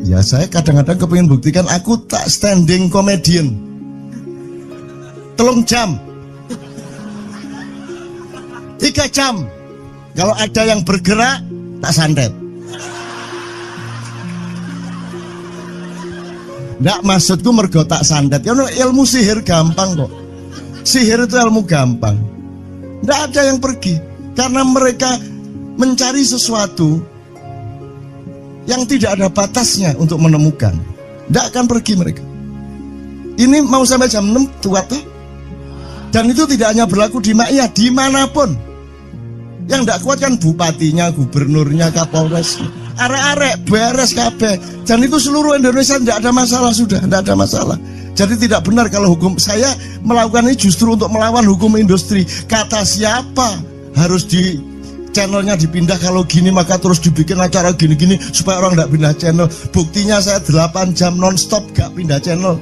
Speaker 4: Ya saya kadang-kadang kepingin buktikan aku tak standing comedian. 3 jam 3 jam. Kalau ada yang bergerak tak santet. Nggak, maksudku mergo tak santet. Ya ilmu sihir gampang kok. Sihir itu ilmu gampang. Tidak ada yang pergi karena mereka mencari sesuatu yang tidak ada batasnya untuk menemukan. Tidak akan pergi mereka. Ini mau sampai jam 6 tuat tuh. Dan itu tidak hanya berlaku di Ma'iyah, dimanapun. Yang tidak kuat kan bupatinya, gubernurnya, kapolres, arek-arek beres kabeh. Dan itu seluruh Indonesia tidak ada masalah sudah, tidak ada masalah. Jadi tidak benar kalau hukum saya melakukan ini justru untuk melawan hukum industri. Kata siapa harus di channelnya dipindah, kalau gini maka terus dibikin acara gini-gini supaya orang tidak pindah channel. Buktinya saya 8 jam non-stop gak pindah channel.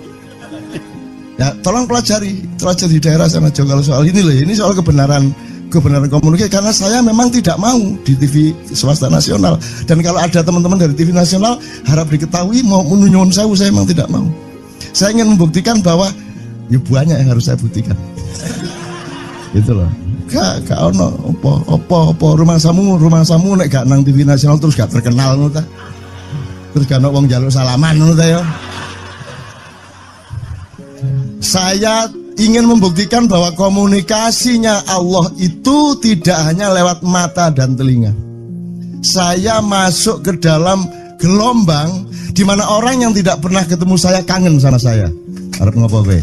Speaker 4: Ya tolong pelajari di daerah sana juga kalau soal ini loh. Ini soal kebenaran komunikasi, karena saya memang tidak mau di TV swasta nasional. Dan kalau ada teman-teman dari TV nasional harap diketahui mau menyunyun saya memang tidak mau. Saya ingin membuktikan bahwa ya banyak yang harus saya buktikan. Itu loh. Gak ono apa rumah samu nek gak nang TV nasional terus gak terkenal ngono ta. Terus gak ono wong njaluk salaman ngono ta ya. Saya ingin membuktikan bahwa komunikasinya Allah itu tidak hanya lewat mata dan telinga. Saya masuk ke dalam gelombang di mana orang yang tidak pernah ketemu saya kangen sama saya. Arep ngopo kowe?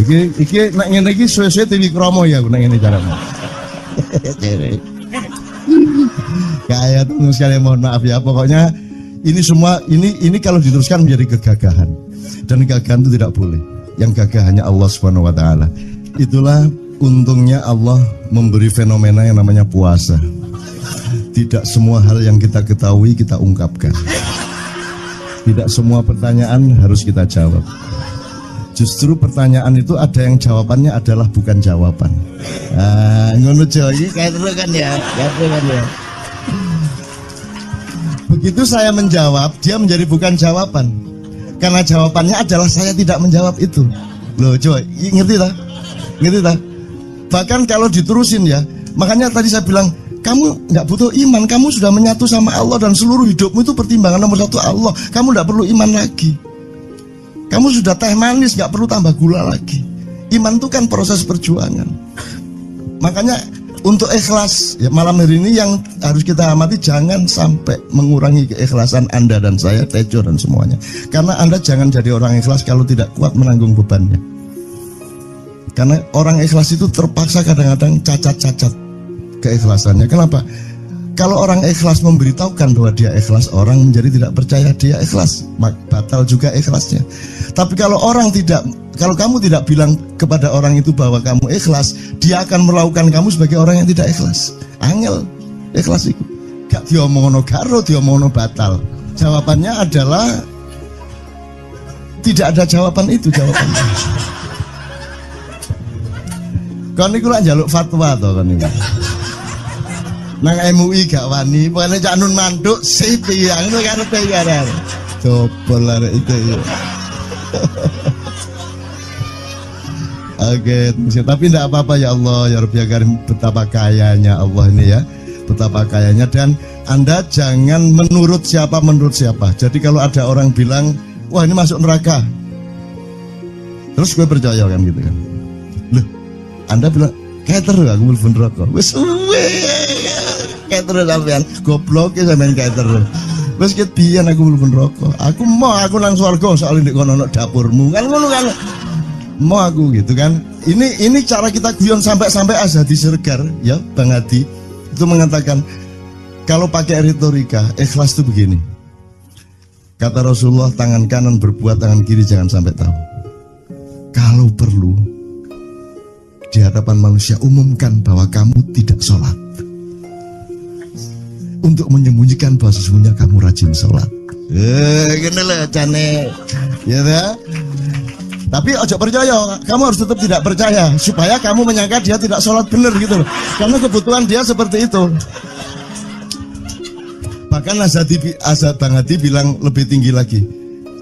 Speaker 4: Iki nek ngene iki suwe-suwe TV Kromo ya nek ngene carane. Kayak tuh sekali mohon maaf ya, pokoknya ini semua ini kalau diteruskan menjadi kegagahan. Dan kegagahan itu tidak boleh. Yang gagah hanya Allah Subhanahu wa taala. Itulah untungnya Allah memberi fenomena yang namanya puasa. Tidak semua hal yang kita ketahui kita ungkapkan. Tidak semua pertanyaan harus kita jawab. Justru pertanyaan itu ada yang jawabannya adalah bukan jawaban. Ngono iki kayak terus kan ya. Begitu saya menjawab, dia menjadi bukan jawaban. Karena jawabannya adalah saya tidak menjawab itu. Loh, coba ngerti tak? Bahkan kalau diterusin ya, makanya tadi saya bilang kamu nggak butuh iman, kamu sudah menyatu sama Allah dan seluruh hidupmu itu pertimbangan nomor 1 Allah. Kamu nggak perlu iman lagi. Kamu sudah teh manis, nggak perlu tambah gula lagi. Iman itu kan proses perjuangan. Makanya untuk ikhlas ya, malam hari ini yang harus kita amati, jangan sampai mengurangi keikhlasan Anda dan saya, Tejo dan semuanya. Karena Anda jangan jadi orang ikhlas kalau tidak kuat menanggung bebannya. Karena orang ikhlas itu terpaksa kadang-kadang cacat-cacat keikhlasannya. Kenapa? Kalau orang ikhlas memberitahukan bahwa dia ikhlas, orang menjadi tidak percaya dia ikhlas, batal juga ikhlasnya. Tapi kalau kamu tidak bilang kepada orang itu bahwa kamu ikhlas, dia akan melakukan kamu sebagai orang yang tidak ikhlas. Angel ikhlas itu gak diomongno karo, diomongno batal. Jawabannya adalah tidak ada jawaban itu jawabannya. Kon niku lak njaluk fatwa to kon niku. Nang MUI gak wani, pokoknya Cak Nun manduk sip ya, ngono karepe ya. Coba arek itu ya. Oke, tapi tidak apa-apa ya Allah, ya Rabbi ya Karim, betapa kayanya Allah ini ya, betapa kayanya. Dan Anda jangan menurut siapa. Jadi kalau ada orang bilang, wah ini masuk neraka, terus gue percaya kan gitu kan. Loh, Anda bilang, keter aku mlebu neraka. Wis suwe. Keter sampean, goblok ya sampean keter. Wis ket biyen aku mlebu neraka. Aku nang swarga soal ndek kono dapurmu. Kan ngono kan. Mau aku gitu kan. Ini cara kita guyon sampai Azhadi Siregar ya Bang Hadi itu mengatakan kalau pakai retorika ikhlas itu begini. Kata Rasulullah, tangan kanan berbuat, tangan kiri jangan sampai tahu. Kalau perlu di hadapan manusia umumkan bahwa kamu tidak sholat, untuk menyembunyikan bahwa sesungguhnya kamu rajin sholat. Gini lah cane ya dah. Tapi ojo percaya, kamu harus tetap tidak percaya supaya kamu menyangka dia tidak sholat benar gitu loh. Karena kebutuhan dia seperti itu. Bahkan Bang Hadi bilang lebih tinggi lagi.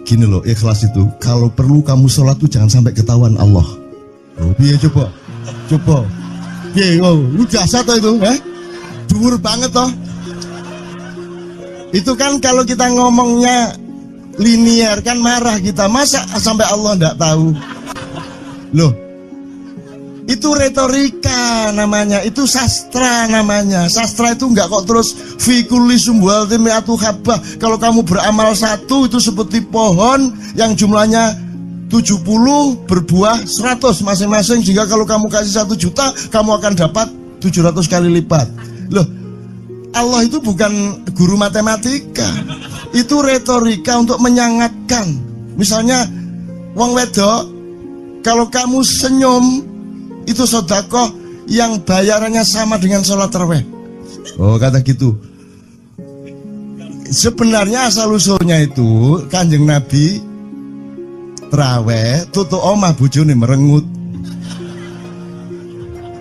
Speaker 4: Gini loh, ikhlas itu kalau perlu kamu sholat tuh jangan sampai ketahuan Allah. Oh, iya coba. Iya, lu jasa toh itu, Dhuwur banget toh. Itu kan kalau kita ngomongnya linear kan marah kita, masa sampai Allah enggak tahu. Loh, itu retorika namanya, itu sastra namanya. Sastra itu enggak kok terus fi kulli sumbuhatin mi'atu habbah. Kalau kamu beramal 1 itu seperti pohon yang jumlahnya 70 berbuah 100 masing-masing, sehingga kalau kamu kasih 1 juta kamu akan dapat 700 kali lipat. Loh, Allah itu bukan guru matematika. Itu retorika untuk menyangatkan. Misalnya wong wedok, kalau kamu senyum itu sedekah yang bayarannya sama dengan sholat tarawih. Oh, kata gitu. Sebenarnya asal usulnya itu Kanjeng Nabi tarawih tutuk omah bojone merengut.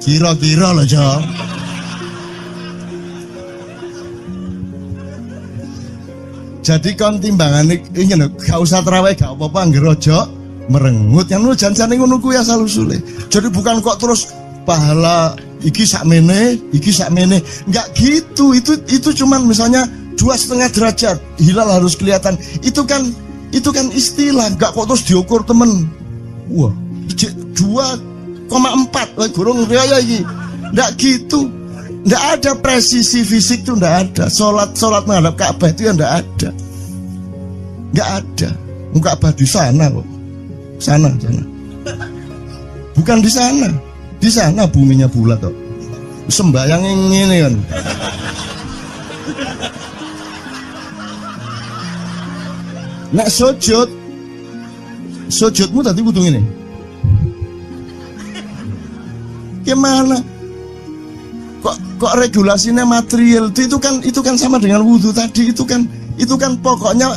Speaker 4: Kira-kira loh, Jo. Jadi kon timbangan ini gak usah terawih gak apa-apa ngerojo merengut yang lu jangan ngono kuwi asal usule. Jadi bukan kok terus pahala iki sakmene enggak gitu. Itu cuman misalnya 2,5 derajat hilal harus kelihatan. Itu kan istilah, enggak kok terus diukur temen. Wah, 2,4 gurung riaya iki. Enggak gitu. Nggak ada presisi fisik tuh, nggak ada. Sholat menghadap Ka'bah itu ya nggak ada. Nggak ada. Ka'bah di sana loh. Sana. Bukan di sana. Di sana buminya bulat kok. Sembayang ini kan. Nek sujudmu tadi kudu ngene. Gimana? Kok regulasinya material itu kan sama dengan wudhu tadi. Itu kan pokoknya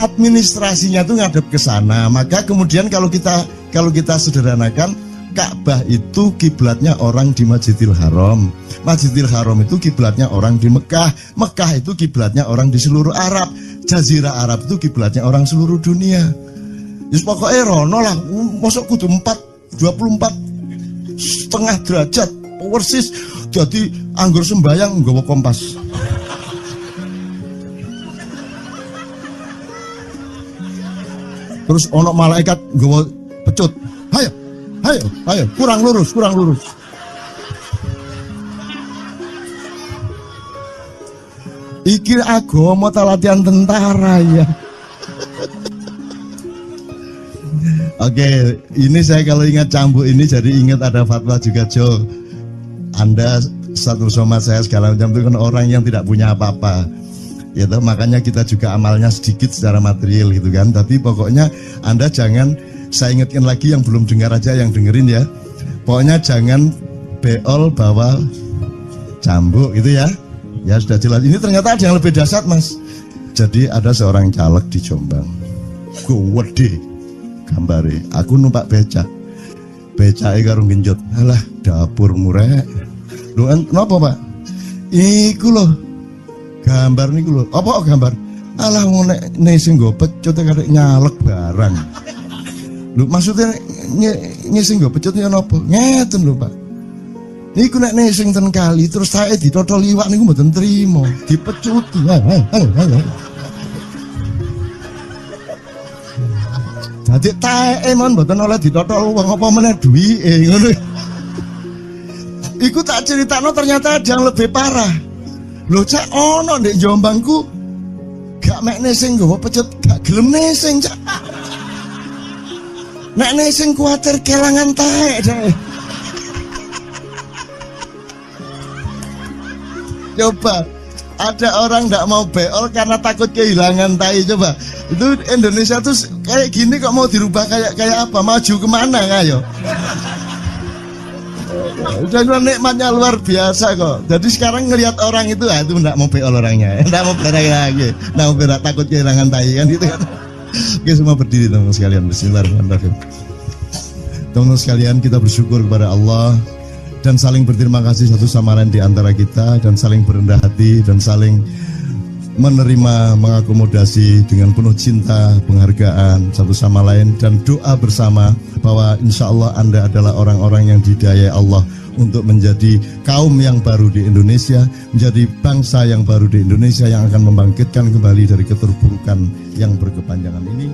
Speaker 4: administrasinya tuh ngadep ke sana. Maka kemudian kalau kita sederhanakan, Ka'bah itu kiblatnya orang di Masjidil Haram. Masjidil Haram itu kiblatnya orang di Mekah. Mekah itu kiblatnya orang di seluruh Arab. Jazirah Arab itu kiblatnya orang seluruh dunia. Just pokoknya rono lah. Masuk kudu 24,5 derajat persis. Jadi anggur sembayang nggawa kompas. Terus ono malaikat nggawa pecut. Ayo, kurang lurus. Iki agama ta latihan tentara ya. Oke, ini saya kalau ingat cambuk ini jadi ingat ada fatwa juga, Jo. Anda satu sama saya segala macam itu kan orang yang tidak punya apa-apa. Ya toh, makanya kita juga amalnya sedikit secara material gitu kan. Tapi pokoknya Anda jangan, saya ingatkan lagi yang belum dengar aja yang dengerin ya. Pokoknya jangan beol bawa cambuk gitu ya. Ya sudah jelas. Ini ternyata ada yang lebih dahsyat, Mas. Jadi ada seorang caleg di Jombang. Gede gambare. Aku numpak becak. Becake karo genjot. Alah, dapur murek. Lho, napa, Pak? Iku lho. Gambar niku lho. Apa gambar? Alah ngene sing nggo pecut karek nyalek barang. Lho maksudnya ngising nggo pecutnya napa? Ngeten lho, Pak. Niku nek nesing ten kali terus saya ditotol iwak niku mboten trimo, dipecuti. Dadi taeke mon mboten oleh ditotol wong apa meneh duwike ngono. Iku tak critakno ternyata ada yang lebih parah. Lho cak ono ndek Jombangku gak mek nesing nggawa pecut, gak gelem nesing cak. Nek nesing kuatir kelangan taek deh. Coba ada orang nggak mau beol karena takut kehilangan tai. Coba itu Indonesia tuh kayak gini kok mau dirubah kayak apa? Maju kemana kayo? Dan nikmatnya luar biasa kok. Jadi sekarang ngelihat orang itu itu nggak mau beol orangnya, nggak mau berak lagi, nggak mau berak takut kehilangan tai kan gitu kan. Oke semua berdiri teman-teman sekalian. Bismillahirrahmanirrahim. Teman-teman sekalian kita bersyukur kepada Allah dan saling berterima kasih satu sama lain di antara kita dan saling berendah hati dan saling menerima, mengakomodasi dengan penuh cinta, penghargaan satu sama lain dan doa bersama bahwa insya Allah Anda adalah orang-orang yang didayai Allah untuk menjadi kaum yang baru di Indonesia, menjadi bangsa yang baru di Indonesia yang akan membangkitkan kembali dari keterpurukan yang berkepanjangan ini.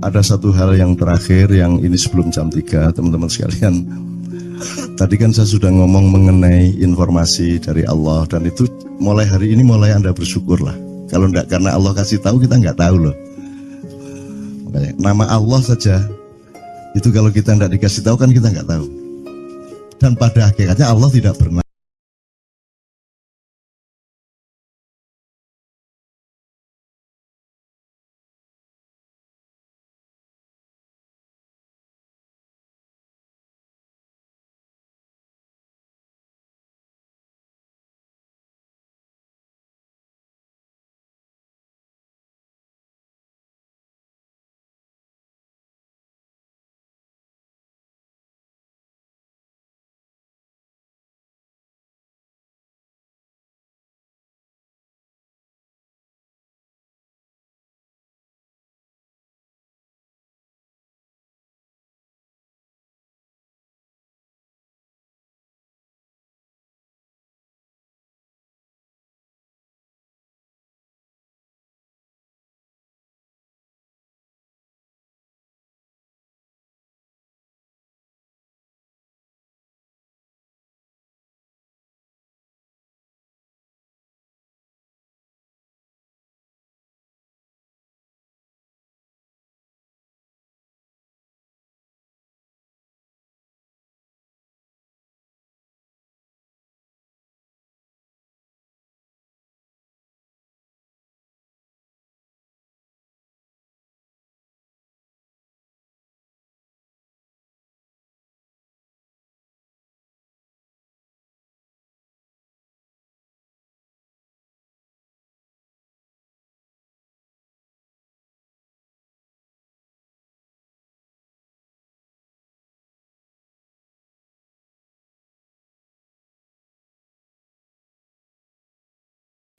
Speaker 4: Ada satu hal yang terakhir yang ini sebelum jam 3 teman-teman sekalian. Tadi kan saya sudah ngomong mengenai informasi dari Allah dan itu mulai hari ini mulai Anda bersyukurlah. Kalau enggak karena Allah kasih tahu kita enggak tahu loh. Makanya, nama Allah saja itu kalau kita enggak dikasih tahu kan kita enggak tahu. Dan pada hakikatnya Allah tidak pernah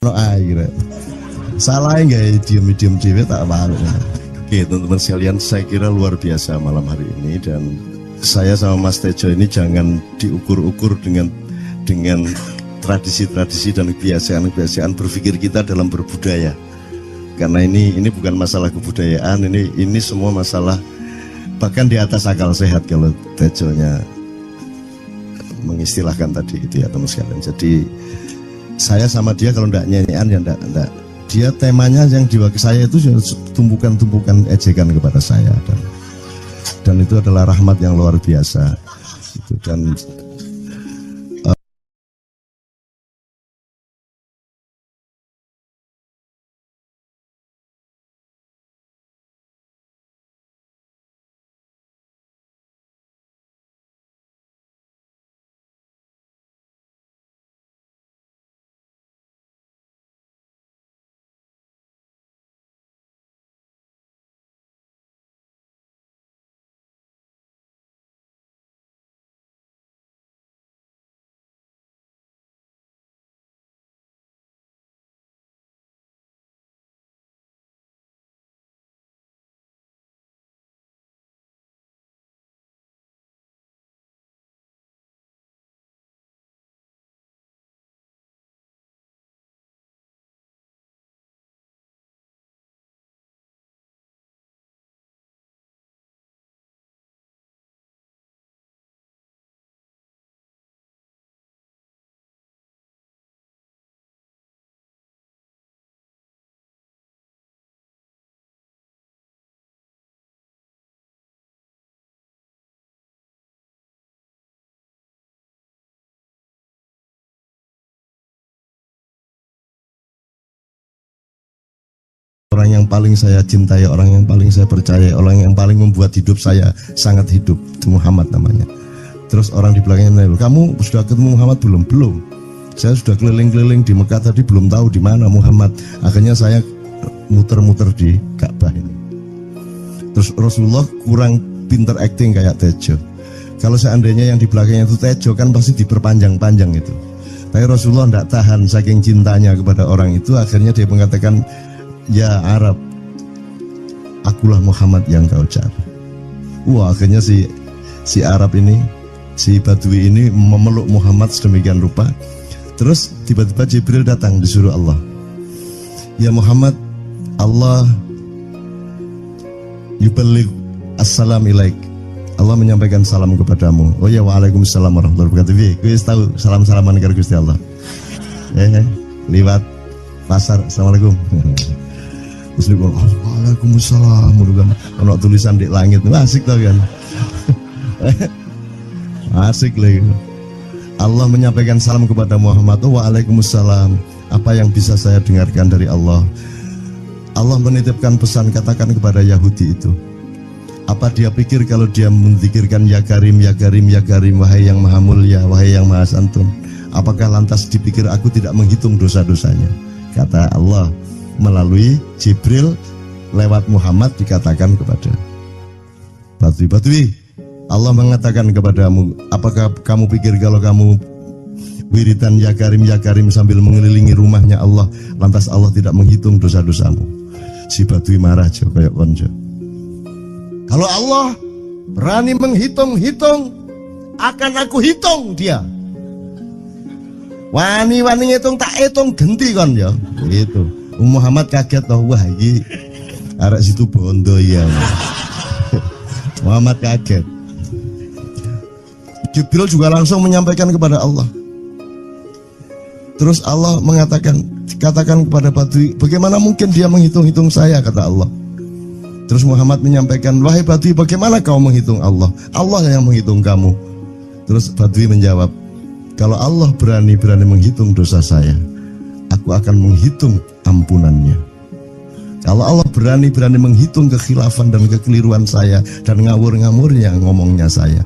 Speaker 4: air. Salah enggak diem-diem dewe tak malu. Oke teman-teman sekalian, saya kira luar biasa malam hari ini dan saya sama Mas Tejo ini jangan diukur-ukur dengan tradisi-tradisi dan kebiasaan-kebiasaan berpikir kita dalam berbudaya. Karena ini bukan masalah kebudayaan, ini semua masalah bahkan di atas akal sehat kalau Tejonya mengistilahkan tadi itu ya teman sekalian. Jadi saya sama dia kalau enggak nyanyian ya enggak. Dia temanya yang diwakili saya itu tumpukan-tumpukan ejekan kepada saya dan itu adalah rahmat yang luar biasa. Itu dan orang yang paling saya cintai, orang yang paling saya percaya, orang yang paling membuat hidup saya sangat hidup, itu Muhammad namanya. Terus orang di belakangnya nanya, kamu sudah ketemu Muhammad belum? Belum. Saya sudah keliling-keliling di Mekah tadi, belum tahu di mana Muhammad. Akhirnya saya muter-muter di Ka'bah ini. Terus Rasulullah kurang pinter acting kayak Tejo. Kalau seandainya yang di belakangnya itu Tejo kan pasti diperpanjang-panjang itu. Tapi Rasulullah tidak tahan saking cintanya kepada orang itu, akhirnya dia mengatakan, ya Arab, akulah Muhammad yang kau cari. Wah, akhirnya si Arab ini, si Badui ini memeluk Muhammad sedemikian rupa. Terus tiba-tiba Jibril datang disuruh Allah, ya Muhammad, Allah yuballigh assalam ilaik, Allah menyampaikan salam kepadamu. Oh ya, waalaikumsalam warahmatullahi wabarakatuh. Gue tahu salam-salaman karo Gusti Allah. Lewat pasar, assalamualaikum. Terus dia bilang, waalaikumsalam. Ono tulisan di langit, asik tau kan? Asik lagi. Allah menyampaikan salam kepada Muhammad. Oh, waalaikumsalam. Apa yang bisa saya dengarkan dari Allah? Allah menitipkan pesan, katakan kepada Yahudi itu. Apa dia pikir kalau dia menzikirkan ya Karim, ya Karim, ya Karim, wahai yang maha mulia, wahai yang maha santun, apakah lantas dipikir aku tidak menghitung dosa-dosanya? Kata Allah melalui Jibril lewat Muhammad dikatakan kepada Badui, Allah mengatakan kepadamu, apakah kamu pikir kalau kamu wiridan ya Karim sambil mengelilingi rumahnya Allah, lantas Allah tidak menghitung dosa-dosamu? Si Badui marah jo kayak konjo. Kalau Allah berani menghitung-hitung, akan aku hitung dia. Wani-wani ngitung tak hitung genti kon ya. Gitu. Muhammad kaget toh, wah iki arek situ bondo ya. Muhammad kaget. Jibril juga langsung menyampaikan kepada Allah. Terus Allah mengatakan, katakan kepada Badui, bagaimana mungkin dia menghitung-hitung saya, kata Allah. Terus Muhammad menyampaikan, wahai Badui, bagaimana kau menghitung Allah? Allah yang menghitung kamu. Terus Badui menjawab, kalau Allah berani menghitung dosa saya, aku akan menghitung ampunannya. Kalau Allah berani menghitung kekhilafan dan kekeliruan saya dan ngawur-ngawurnya ngomongnya saya,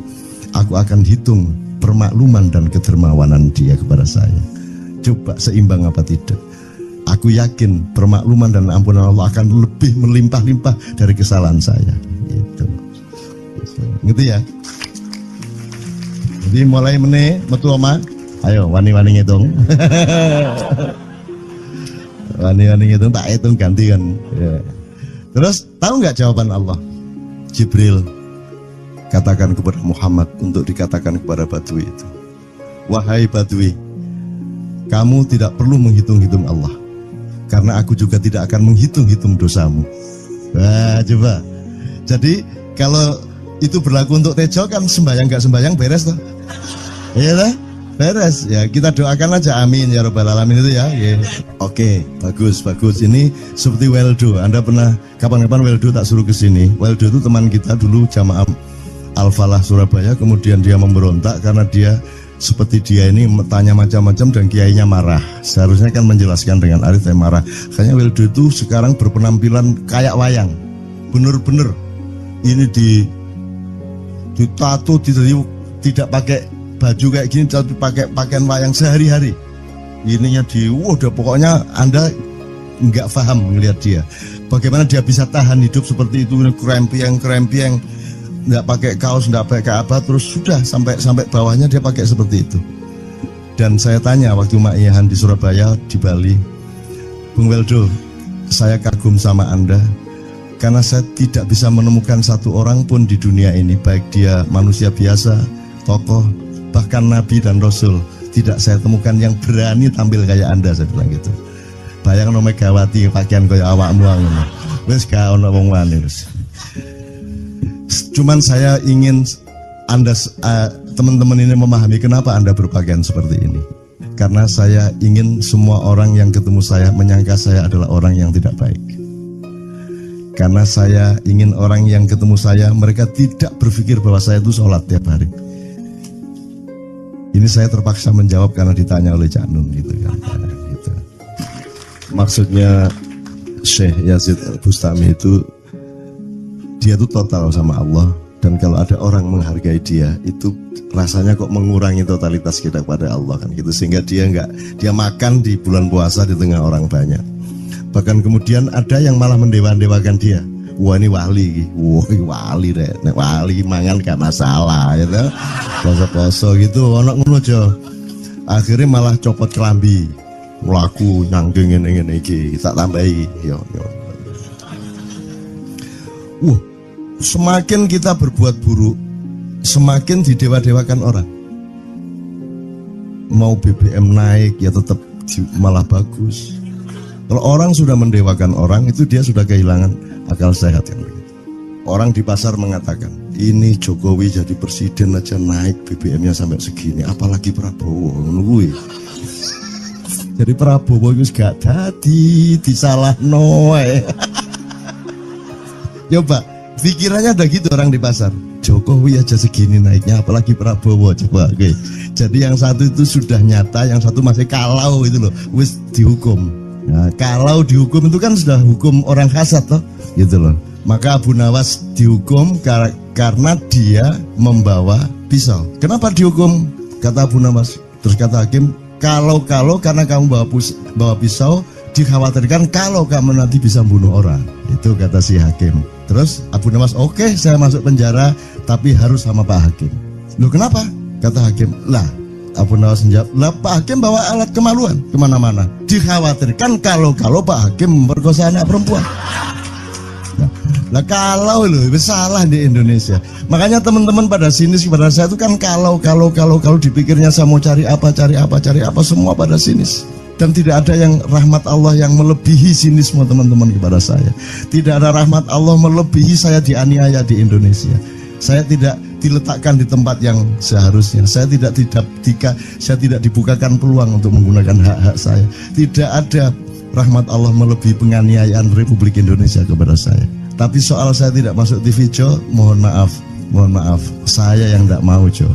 Speaker 4: aku akan hitung permakluman dan kedermawanan dia kepada saya. Coba seimbang apa tidak? Aku yakin permakluman dan ampunan Allah akan lebih melimpah-limpah dari kesalahan saya. Gitu ya. Jadi mulai metu oma, ayo wani-wani ngitung. Wani-wani ngitung tak hitung ganti kan. Ya. Terus tahu nggak jawaban Allah? Jibril katakan kepada Muhammad untuk dikatakan kepada Badui itu, wahai Badui, kamu tidak perlu menghitung-hitung Allah, karena aku juga tidak akan menghitung-hitung dosamu. Wah, coba. Jadi kalau itu berlaku untuk Tejo kan sembahyang gak sembahyang beres toh? Iya lah, beres. Ya kita doakan aja amin ya robbal alamin itu ya. Yeah. Oke, bagus. Ini seperti Weldo. Anda pernah kapan-kapan Weldo tak suruh ke sini. Weldo itu teman kita dulu jamaah Al-Falah Surabaya, kemudian dia memberontak karena dia seperti dia ini tanya macam-macam dan kiainya marah. Seharusnya kan menjelaskan dengan arif, tapi marah. Kayaknya Weldo itu sekarang berpenampilan kayak wayang. Bener-bener ini ditato, tidak pakai baju kayak gini, tapi pakai pakaian wayang sehari-hari. Ininya udah pokoknya Anda nggak paham melihat dia. Bagaimana dia bisa tahan hidup seperti itu, krempiang, nggak pakai kaos, nggak pakai apa, terus sudah sampai bawahnya dia pakai seperti itu. Dan saya tanya waktu Ma'iyahan di Surabaya, di Bali, Bung Weldo, saya kagum sama Anda karena saya tidak bisa menemukan satu orang pun di dunia ini, baik dia manusia biasa, tokoh, bahkan Nabi dan Rasul, tidak saya temukan yang berani tampil kayak Anda. Saya bilang gitu. Bayang no Megawati pakaian kayak awakmu ngono. Wis gak ono wong wani terus. Cuman saya ingin Anda teman-teman ini memahami kenapa Anda berpakaian seperti ini. Karena saya ingin semua orang yang ketemu saya menyangka saya adalah orang yang tidak baik. Karena saya ingin orang yang ketemu saya, mereka tidak berpikir bahwa saya itu sholat tiap hari. Ini saya terpaksa menjawab karena ditanya oleh Cak Nun gitu kan. Gitu. Maksudnya Syekh Yazid Bustami itu dia tuh total sama Allah, dan kalau ada orang menghargai dia itu rasanya kok mengurangi totalitas kita kepada Allah kan gitu, sehingga dia makan di bulan puasa di tengah orang banyak. Bahkan kemudian ada yang malah mendewa-dewakan dia. Wah ini wali, wah ini wali deh, wali mangan gak masalah, ya gitu. Poso-poso gitu, ono ngono aja. Akhirnya malah copot kelambi, melaku nyanggeng ini tak tambahi, yo. Semakin kita berbuat buruk, semakin didewa-dewakan orang. Mau BBM naik ya tetap malah bagus. Kalau orang sudah mendewakan orang, itu dia sudah kehilangan akal sehat yang begitu. Orang di pasar mengatakan, ini Jokowi jadi presiden aja naik BBM-nya sampai segini, apalagi Prabowo nungguin. Jadi Prabowo itu gak tadi disalah noe. Coba pikirannya ada gitu orang di pasar. Jokowi aja segini naiknya, apalagi Prabowo, coba. Oke. Jadi yang satu itu sudah nyata, yang satu masih kalau itu loh, wis dihukum. Nah, kalau dihukum itu kan sudah hukum orang hasad toh, gitu loh. Maka Abu Nawas dihukum karena dia membawa pisau. Kenapa dihukum? Kata Abu Nawas. Terus kata hakim, kalau karena kamu bawa pisau, dikhawatirkan kalau kamu nanti bisa bunuh orang. Itu kata si hakim. Terus Abu Nawas, oke, saya masuk penjara, tapi harus sama Pak Hakim. Loh kenapa? Kata hakim, lah Abu Nawas menjawab, lah Pak Hakim bawa alat kemaluan kemana-mana. Dikhawatirkan kalau Pak Hakim memperkosa anak perempuan. Lah kalau loh, salah di Indonesia. Makanya teman-teman pada sinis kepada saya itu kan kalau dipikirnya saya mau cari apa semua pada sinis. Dan tidak ada yang rahmat Allah yang melebihi sinisme teman-teman kepada saya. Tidak ada rahmat Allah melebihi saya dianiaya di Indonesia. Saya tidak diletakkan di tempat yang seharusnya. Saya tidak dibukakan peluang untuk menggunakan hak-hak saya. Tidak ada rahmat Allah melebihi penganiayaan Republik Indonesia kepada saya. Tapi soal saya tidak masuk TV Jo, mohon maaf, saya yang tidak mau Jo.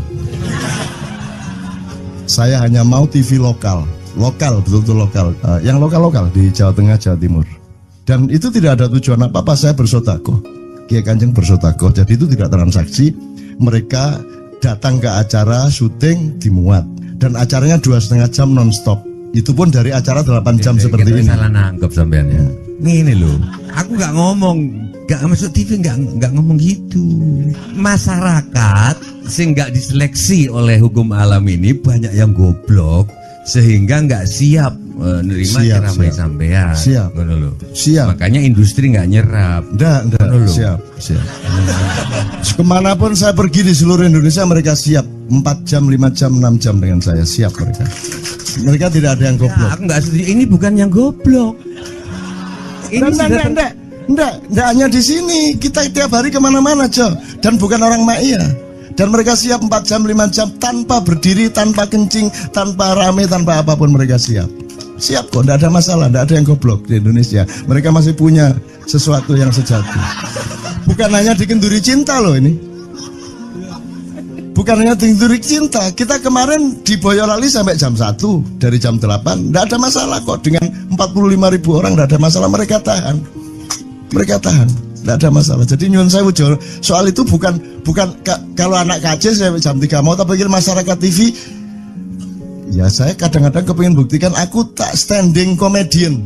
Speaker 4: Saya hanya mau TV lokal, betul-betul lokal, yang lokal di Jawa Tengah, Jawa Timur. Dan itu tidak ada tujuan apa-apa, saya bersodakoh. Kiai Kanjeng bersodakoh, jadi itu tidak transaksi. Mereka datang ke acara syuting dimuat, dan acaranya 2,5 jam non-stop. Itu pun dari acara 8 jam seperti ini.
Speaker 5: Salah nangkep sampean ya. Ini loh, aku nggak ngomong, nggak masuk TV, nggak ngomong gitu. Masyarakat sing nggak diseleksi oleh hukum alam ini banyak yang goblok sehingga nggak siap menerima ceramah sampean.
Speaker 4: Siap.
Speaker 5: Makanya industri nggak nyerap.
Speaker 4: Siap. Kemanapun saya pergi di seluruh Indonesia mereka siap 4 jam, 5 jam, 6 jam dengan saya, siap mereka. Mereka tidak ada yang goblok.
Speaker 5: Aku nggak setuju. Ini bukan yang goblok. Ini
Speaker 4: Enggak hanya di sini, kita tiap hari kemana-mana Jo, dan bukan orang Ma'iyah. Dan mereka siap 4 jam, 5 jam tanpa berdiri, tanpa kencing, tanpa rame, tanpa apapun mereka siap. Siap kok, tidak ada masalah, tidak ada yang goblok di Indonesia. Mereka masih punya sesuatu yang sejati. Bukan hanya dikenduri cinta loh ini. Bukan hanya dikenduri cinta. Kita kemarin di Boyolali sampai jam 1, dari jam 8. Tidak ada masalah kok, dengan 45.000 orang tidak ada masalah, mereka tahan. Tidak ada masalah. Jadi nyuwun sewu soal itu bukan kalau anak KJ saya jam 3 mau tak pikir masyarakat TV. Ya saya kadang-kadang kepingin buktikan aku tak standing comedian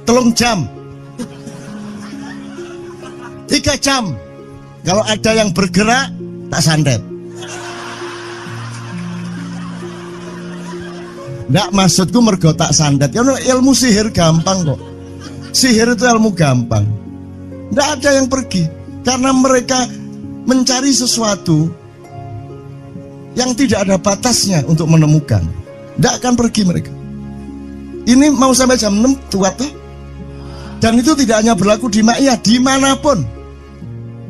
Speaker 4: 3 jam 3 jam. Kalau ada yang bergerak tak santet. Nggak, maksudku mergo tak santet. Ya ilmu sihir gampang kok. Sihir itu ilmu gampang. Nggak ada yang pergi karena mereka mencari sesuatu yang tidak ada batasnya untuk menemukan. Tidak akan pergi mereka. Ini mau sampai jam 6 tuat tuh. Dan itu tidak hanya berlaku di Ma'iyah, dimanapun.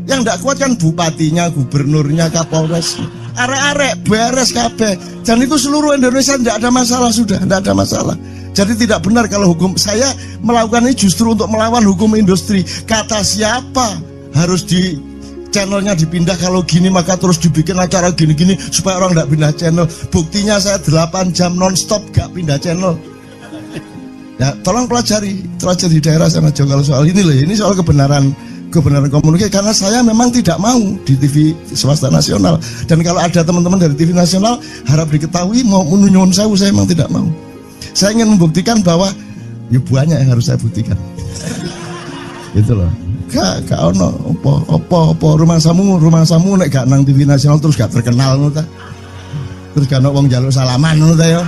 Speaker 4: Yang tidak kuat kan bupatinya, gubernurnya, kapolres, arek-arek beres kabeh. Dan itu seluruh Indonesia tidak ada masalah sudah, tidak ada masalah. Jadi tidak benar kalau hukum, saya melakukan ini justru untuk melawan hukum industri. Kata siapa harus di channelnya dipindah, kalau gini maka terus dibikin acara gini-gini supaya orang tidak pindah channel. Buktinya saya 8 jam non-stop gak pindah channel. Ya, tolong pelajari di daerah sana Jo kalau soal ini loh. Ini soal kebenaran komunikasi, karena saya memang tidak mau di TV swasta nasional, dan kalau ada teman-teman dari TV nasional harap diketahui mau nyuwun sewu, saya memang tidak mau. Saya ingin membuktikan bahwa ya banyak yang harus saya buktikan. Itu loh. Gak ono apa rumah samu nek gak nang TV nasional terus gak terkenal ngono ta. Terus gak ono wong njaluk salaman ngono ta ya.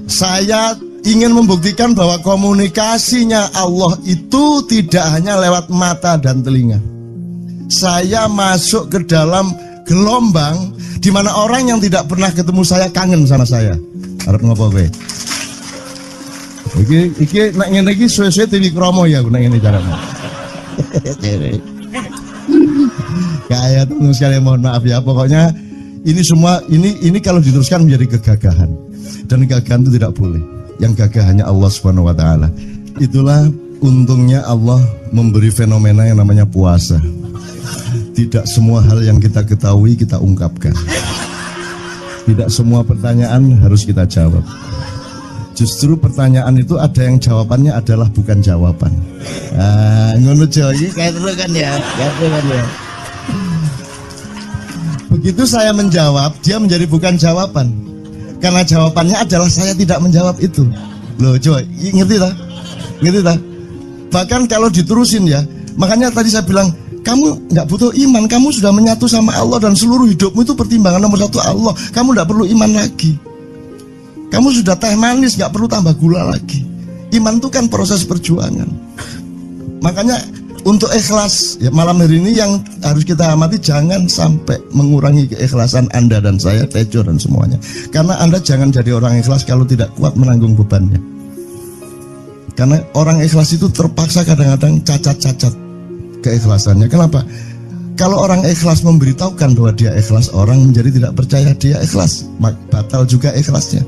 Speaker 4: Saya ingin membuktikan bahwa komunikasinya Allah itu tidak hanya lewat mata dan telinga. Saya masuk ke dalam gelombang di mana orang yang tidak pernah ketemu saya kangen sama saya. Arep ngopo kowe? Iki nek ngene iki suwe-suwe TV Kromo ya nek ngene carane. Kayak teman sekalian, mohon maaf ya, pokoknya ini semua ini kalau diteruskan menjadi kegagahan, dan kegagahan itu tidak boleh. Yang gagah hanya Allah Subhanahu wa taala. Itulah untungnya Allah memberi fenomena yang namanya puasa. Tidak semua hal yang kita ketahui kita ungkapkan. Tidak semua pertanyaan harus kita jawab. Justru pertanyaan itu ada yang jawabannya adalah bukan jawaban. Ngono iki kayak terus kan ya. Begitu saya menjawab, dia menjadi bukan jawaban. Karena jawabannya adalah saya tidak menjawab itu. Loh, coy, ngerti tak? Ngerti tak? Bahkan kalau diterusin ya, makanya tadi saya bilang, kamu nggak butuh iman, kamu sudah menyatu sama Allah dan seluruh hidupmu itu pertimbangan nomor satu Allah. Kamu nggak perlu iman lagi. Kamu sudah teh manis, nggak perlu tambah gula lagi. Iman itu kan proses perjuangan. Makanya untuk ikhlas ya, malam hari ini yang harus kita amati, jangan sampai mengurangi keikhlasan Anda dan saya, Tejo dan semuanya. Karena Anda jangan jadi orang ikhlas kalau tidak kuat menanggung bebannya. Karena orang ikhlas itu terpaksa kadang-kadang cacat-cacat keikhlasannya. Kenapa? Kalau orang ikhlas memberitahukan bahwa dia ikhlas, orang menjadi tidak percaya dia ikhlas, batal juga ikhlasnya.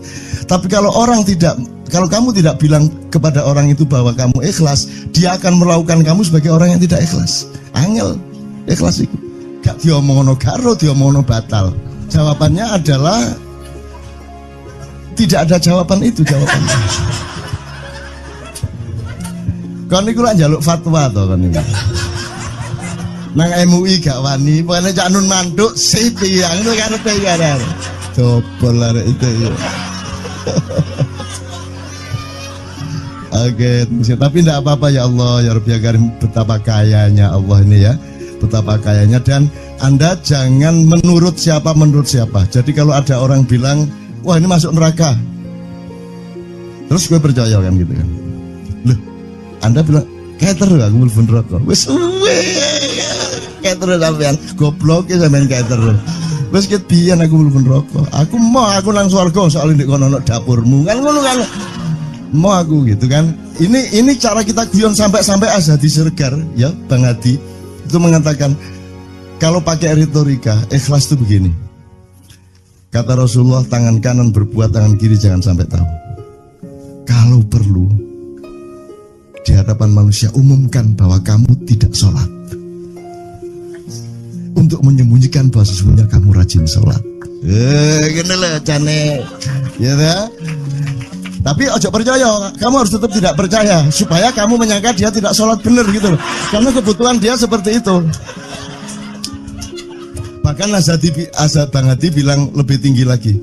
Speaker 4: Tapi kalau kamu tidak bilang kepada orang itu bahwa kamu ikhlas, dia akan melakukan kamu sebagai orang yang tidak ikhlas. Angel ikhlas itu gak diomongono karo, diomongono batal. Jawabannya adalah tidak ada jawaban itu jawabannya. Kon niku lak njaluk fatwa to kon niku. Nang MUI gak wani, pokoknya Cak Nun manduk sip ya, ngono karepe ya. Dobol arek itu ya. Oke, tapi tidak apa-apa ya Allah, ya Rabbi Karim, betapa kayanya Allah ini ya, betapa kayanya. Dan Anda jangan menurut siapa. Jadi kalau ada orang bilang, wah ini masuk neraka, terus gue percaya kan gitu kan. Loh, Anda bilang, keter aku mlebu neraka. Wis keter sampean, goblok ya sampean keter. Wis ket biyen aku mlebu neraka. Aku nang swarga soal ndek kono dapurmu. Kan ngono kan. Mau aku gitu kan. Ini cara kita guyon sampai Azhadi Sergar ya, Bang Hadi itu mengatakan kalau pakai retorika ikhlas itu begini. Kata Rasulullah, tangan kanan berbuat, tangan kiri jangan sampai tahu. Kalau perlu di hadapan manusia umumkan bahwa kamu tidak sholat, untuk menyembunyikan bahwa sesungguhnya kamu rajin sholat. Gini lah cane, ya dah. Tapi ojo percaya, kamu harus tetap tidak percaya supaya kamu menyangka dia tidak sholat benar gitu loh. Karena kebutuhan dia seperti itu. Bahkan Bang Hadi bilang lebih tinggi lagi.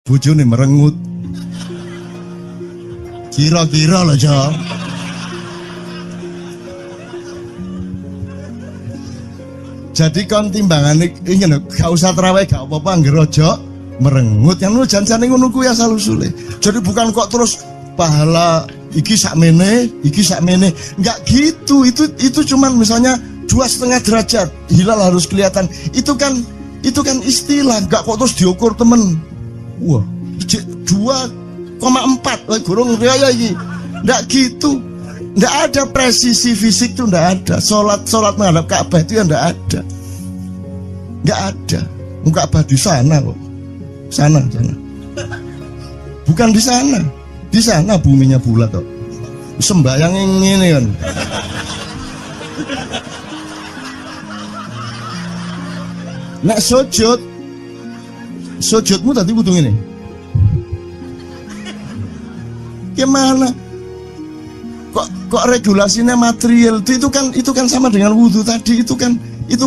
Speaker 4: bojone merengut. Kira-kira loh, Jo. Jadi kon timbangane ingin gak usah terawih gak apa-apa anggere aja merengut yang lu janjane ngono kuwi asal usule. Jadi bukan kok terus pahala iki sakmene, enggak gitu. Itu cuman misalnya 2,5 derajat hilal harus kelihatan. Itu kan istilah, enggak kok terus diukur temen. Wah, 2,4 gurung raya iki. Enggak gitu. Enggak ada presisi fisik tuh, enggak ada. Salat menghadap Ka'bah itu ya enggak ada. Enggak ada. Ka'bah di sana kok. Sana. Bukan di sana. Di sana buminya bulat kok. Sembayang ini kan. Nek sujudmu tadi butuh ini. Gimana? Kok regulasinya material itu kan sama dengan wudhu tadi, itu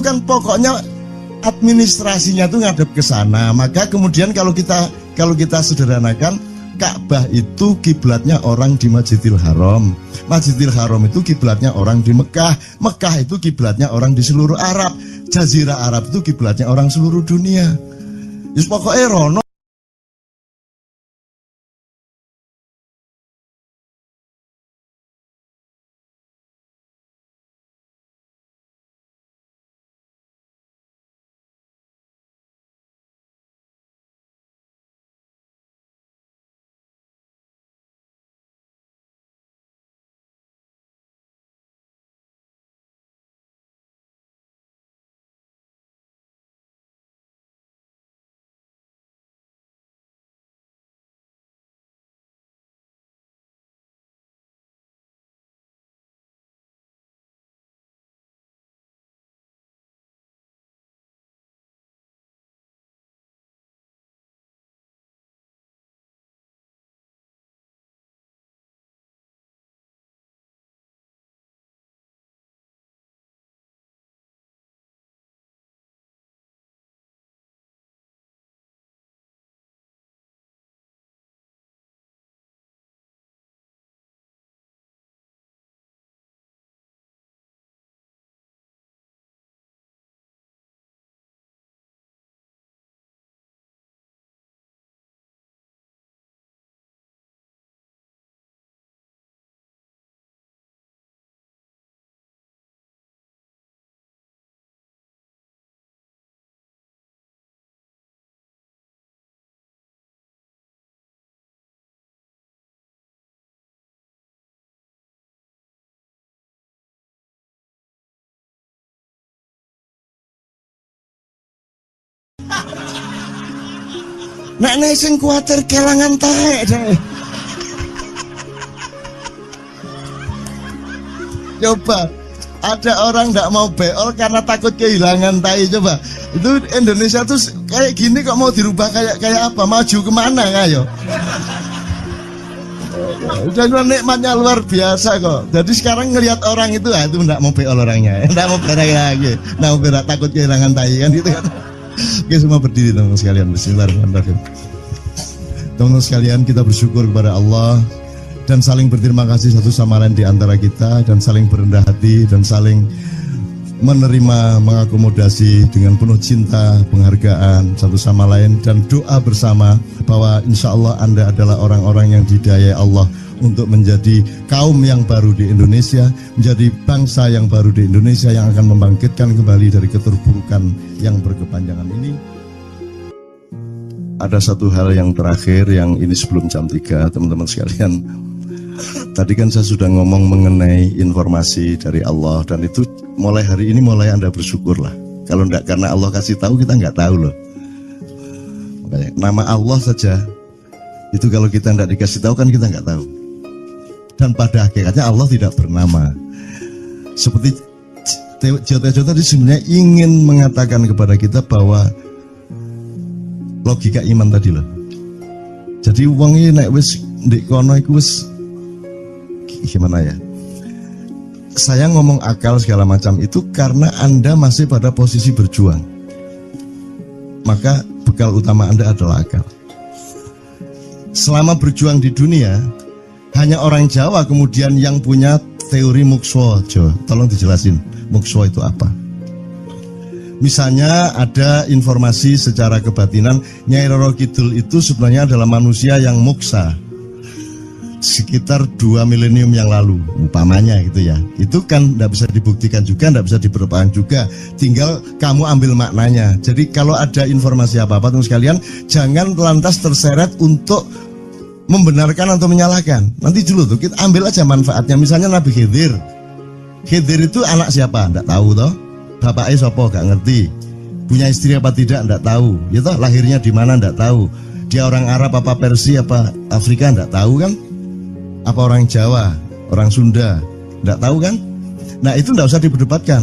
Speaker 4: kan pokoknya administrasinya tuh ngadep ke sana. Maka kemudian kalau kita sederhanakan, Ka'bah itu kiblatnya orang di Masjidil Haram. Masjidil Haram itu kiblatnya orang di Mekah. Mekah itu kiblatnya orang di seluruh Arab. Jazirah Arab itu kiblatnya orang seluruh dunia. Just pokoknya rono. Nek sing kuatir kelangan taek deh. Coba ada orang nggak mau beol karena takut kehilangan tai. Coba itu Indonesia tuh kayak gini kok mau dirubah kayak apa? Maju kemana kayo? Dan nikmatnya luar biasa kok. Jadi sekarang ngelihat orang itu nggak mau beol orangnya, nggak mau berak lagi, nggak mau berak takut kehilangan tai kan gitu kan. Oke, semua berdiri teman-teman sekalian. Bismillahirrahmanirrahim. Teman-teman sekalian, kita bersyukur kepada Allah dan saling berterima kasih satu sama lain di antara kita, dan saling berendah hati dan saling menerima, mengakomodasi dengan penuh cinta, penghargaan satu sama lain, dan doa bersama bahwa insya Allah Anda adalah orang-orang yang dihidayai Allah untuk menjadi kaum yang baru di Indonesia, menjadi bangsa yang baru di Indonesia yang akan membangkitkan kembali dari keterpurukan yang berkepanjangan ini. Ada satu hal yang terakhir, yang ini sebelum jam 3, teman-teman sekalian. Tadi kan saya sudah ngomong mengenai informasi dari Allah, dan itu mulai hari ini mulai Anda bersyukurlah. Kalau enggak karena Allah kasih tahu, kita enggak tahu loh. Makanya, nama Allah saja itu kalau kita enggak dikasih tahu kan kita enggak tahu. Dan pada hakikatnya Allah tidak bernama. Seperti Jotejo tadi sebenarnya ingin mengatakan kepada kita bahwa logika iman tadi loh. Jadi wong ini nek wis ndek kono iku wis gimana ya? Saya ngomong akal segala macam itu karena Anda masih pada posisi berjuang. Maka bekal utama Anda adalah akal. selama berjuang di dunia hanya orang Jawa kemudian yang punya teori mukswa. Tolong dijelasin mukswa itu apa. Misalnya ada informasi secara kebatinan Nyai Roro Kidul itu sebenarnya adalah manusia yang muksa sekitar 2 milenium yang lalu umpamanya gitu ya. Itu kan tidak bisa dibuktikan juga, tidak bisa diperpanjang juga, tinggal kamu ambil maknanya. Jadi kalau ada informasi apa-apa teman sekalian, jangan lantas terseret untuk membenarkan atau menyalahkan. Nanti dulu tuh kita ambil aja manfaatnya. Misalnya Nabi Khidir itu anak siapa? Tidak tahu toh. Bapaknya sopo gak ngerti. Punya istri apa tidak? Tidak tahu. Ya toh, lahirnya di mana? Tidak tahu. Dia orang Arab apa Persia apa Afrika? Tidak tahu kan? Apa orang Jawa, orang Sunda, tidak tahu kan? Nah itu tidak usah diperdebatkan.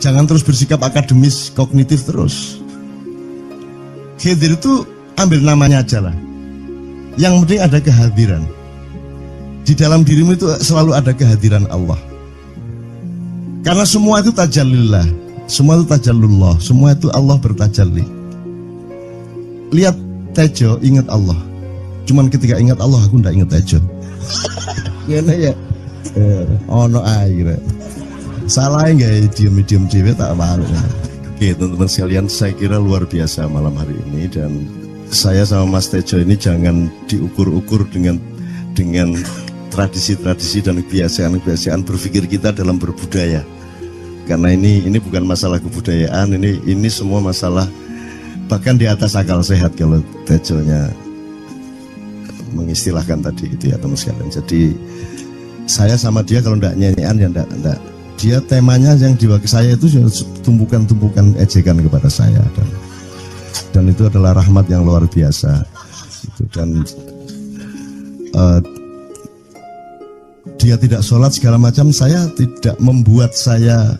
Speaker 4: Jangan terus bersikap akademis, kognitif terus. Khidir itu ambil namanya aja lah. Yang penting ada kehadiran. Di dalam dirimu itu selalu ada kehadiran Allah. Karena semua itu tajallillah, semua itu tajallullah, semua itu Allah bertajalli. Lihat Tejo ingat Allah. Cuman ketika ingat Allah aku ndak ingat Tejo. Gimana ya? Ono air. Salah nggak diem dewe tak malu. Oke teman-teman sekalian, saya kira luar biasa malam hari ini dan saya sama Mas Tejo ini jangan diukur-ukur dengan tradisi-tradisi dan kebiasaan-kebiasaan berpikir kita dalam berbudaya. Karena ini bukan masalah kebudayaan, ini semua masalah bahkan di atas akal sehat kalau Tejonya mengistilahkan tadi itu ya teman sekalian. Jadi saya sama dia kalau ndak nyanyian ya ndak. Dia temanya yang diwakili saya itu tumpukan-tumpukan ejekan kepada saya dan itu adalah rahmat yang luar biasa. Gitu. Dan dia tidak sholat segala macam, saya tidak membuat saya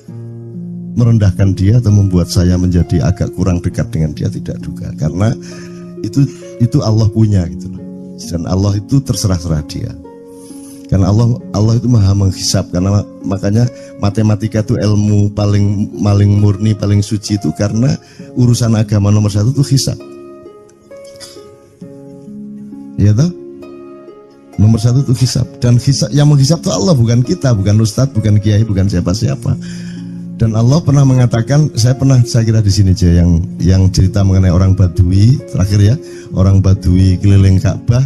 Speaker 4: merendahkan dia atau membuat saya menjadi agak kurang dekat dengan dia, tidak juga, karena itu Allah punya gitu loh. Dan Allah itu terserah-serah dia. Karena Allah itu maha menghisap, karena makanya matematika itu ilmu paling murni, paling suci itu karena urusan agama nomor 1 itu hisap. Ya toh? Nomor 1 itu hisap, dan hisap, yang menghisap itu Allah, bukan kita, bukan ustadz, bukan kiai, bukan siapa-siapa. Dan Allah pernah mengatakan, saya kira di sini aja yang cerita mengenai orang Badui terakhir ya, orang Badui keliling Ka'bah,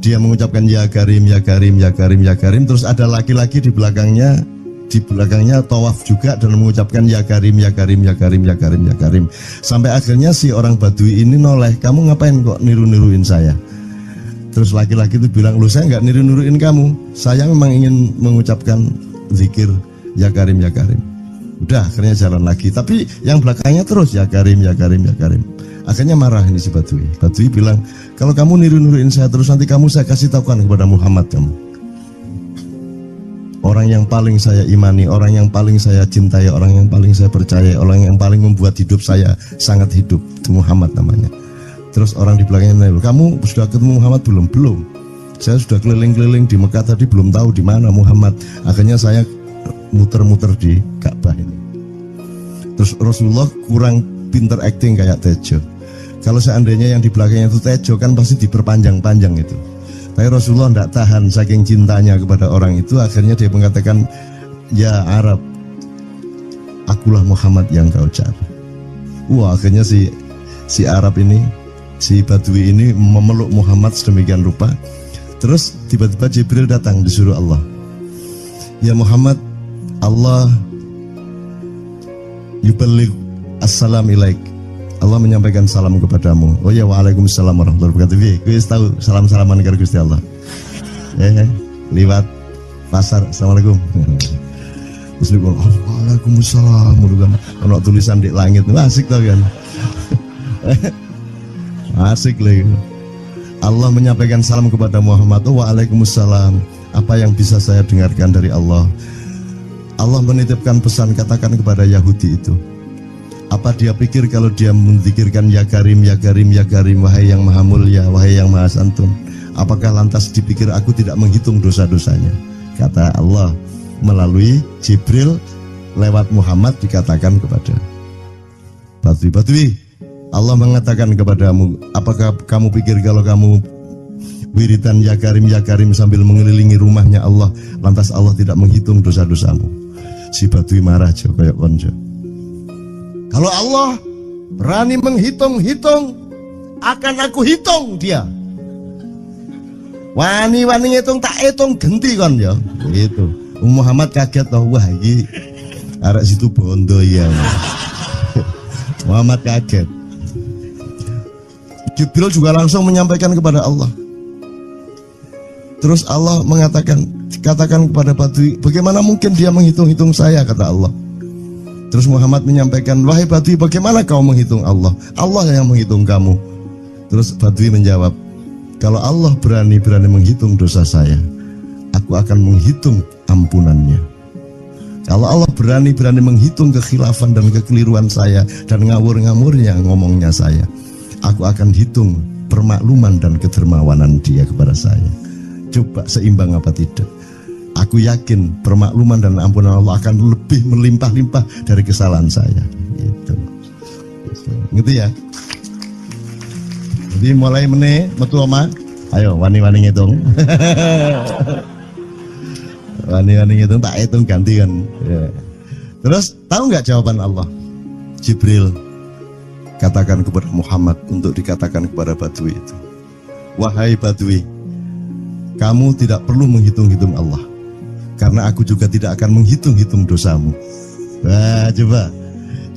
Speaker 4: dia mengucapkan ya Karim, ya Karim, ya Karim, ya Karim, terus ada laki-laki di belakangnya tawaf juga dan mengucapkan ya Karim, ya Karim, ya Karim, ya Karim, ya Karim, sampai akhirnya si orang Badui ini noleh, kamu ngapain kok niru-niruin saya? Terus laki-laki itu bilang, lu saya nggak niru-niruin kamu, saya memang ingin mengucapkan zikir ya Karim, ya Karim. Udah akhirnya jalan lagi, tapi yang belakangnya terus ya Karim, ya Karim, ya Karim. Akhirnya marah ini si Badui. Badui bilang, kalau kamu niru-niruin saya terus, nanti saya kasih tahukan kepada Muhammad kamu. Orang yang paling saya imani, orang yang paling saya cintai, orang yang paling saya percaya, orang yang paling membuat hidup saya sangat hidup, itu Muhammad namanya. Terus orang di belakangnya nanya, kamu sudah ketemu Muhammad belum? Belum. Saya sudah keliling-keliling di Mekah tadi, belum tahu di mana Muhammad. Akhirnya saya muter-muter di Ka'bah ini. Terus Rasulullah kurang pinter acting kayak Tejo. Kalau seandainya yang di belakangnya itu Tejo kan pasti diperpanjang-panjang itu. Tapi Rasulullah tidak tahan saking cintanya kepada orang itu, akhirnya dia mengatakan, ya Arab, akulah Muhammad yang kau cari. Wah, akhirnya si Arab ini, si Badui ini memeluk Muhammad sedemikian rupa. Terus tiba-tiba Jibril datang disuruh Allah, ya Muhammad, Allah yuballigh assalam ilaik, Allah menyampaikan salam kepadamu. Oh ya, waalaikumsalam warahmatullahi wabarakatuh. Kuis tahu salam-salaman karo Gusti Allah. Liwat pasar, assalamualaikum. Terus dia bilang, waalaikumsalam. Kalau tulisan di langit, asik tau kan? Asik lagi. Allah menyampaikan salam kepada Muhammad. Oh, waalaikumsalam. Apa yang bisa saya dengarkan dari Allah? Allah menitipkan pesan, katakan kepada Yahudi itu. Apa dia pikir kalau dia menzikirkan ya Karim, ya Karim, ya Karim, wahai yang maha mulia, wahai yang maha santun, apakah lantas dipikir aku tidak menghitung dosa-dosanya? Kata Allah melalui Jibril lewat Muhammad dikatakan kepada Badui, Allah mengatakan kepadamu, apakah kamu pikir kalau kamu wiridan ya karim sambil mengelilingi rumahnya Allah, lantas Allah tidak menghitung dosa-dosamu? Si Badui marah jo kayak konjo. Kalau Allah berani menghitung-hitung, akan aku hitung dia. Wani-wani ngitung tak hitung genti kon ya. Gitu. Muhammad kaget toh, wah iki arek situ bondo ya. Muhammad kaget. Jibril juga langsung menyampaikan kepada Allah. Terus Allah katakan kepada Badui, bagaimana mungkin dia menghitung-hitung saya, kata Allah. Terus Muhammad menyampaikan, wahai Badui, bagaimana kau menghitung Allah? Allah yang menghitung kamu. Terus Badui menjawab, kalau Allah berani menghitung dosa saya, aku akan menghitung ampunannya. Kalau Allah berani menghitung kekhilafan dan kekeliruan saya dan ngawur-ngawurnya ngomongnya saya, aku akan hitung permakluman dan kedermawanan dia kepada saya. Coba seimbang apa tidak? Aku yakin permakluman dan ampunan Allah akan lebih melimpah-limpah dari kesalahan saya. Gitu ya. Jadi mulai metu oma, ayo wani-wani ngitung. Wani-wani ngitung tak hitung ganti kan. Ya. Terus tahu nggak jawaban Allah? Jibril katakan kepada Muhammad untuk dikatakan kepada Badui itu, wahai Badui, kamu tidak perlu menghitung-hitung Allah, karena aku juga tidak akan menghitung-hitung dosamu. Wah, coba.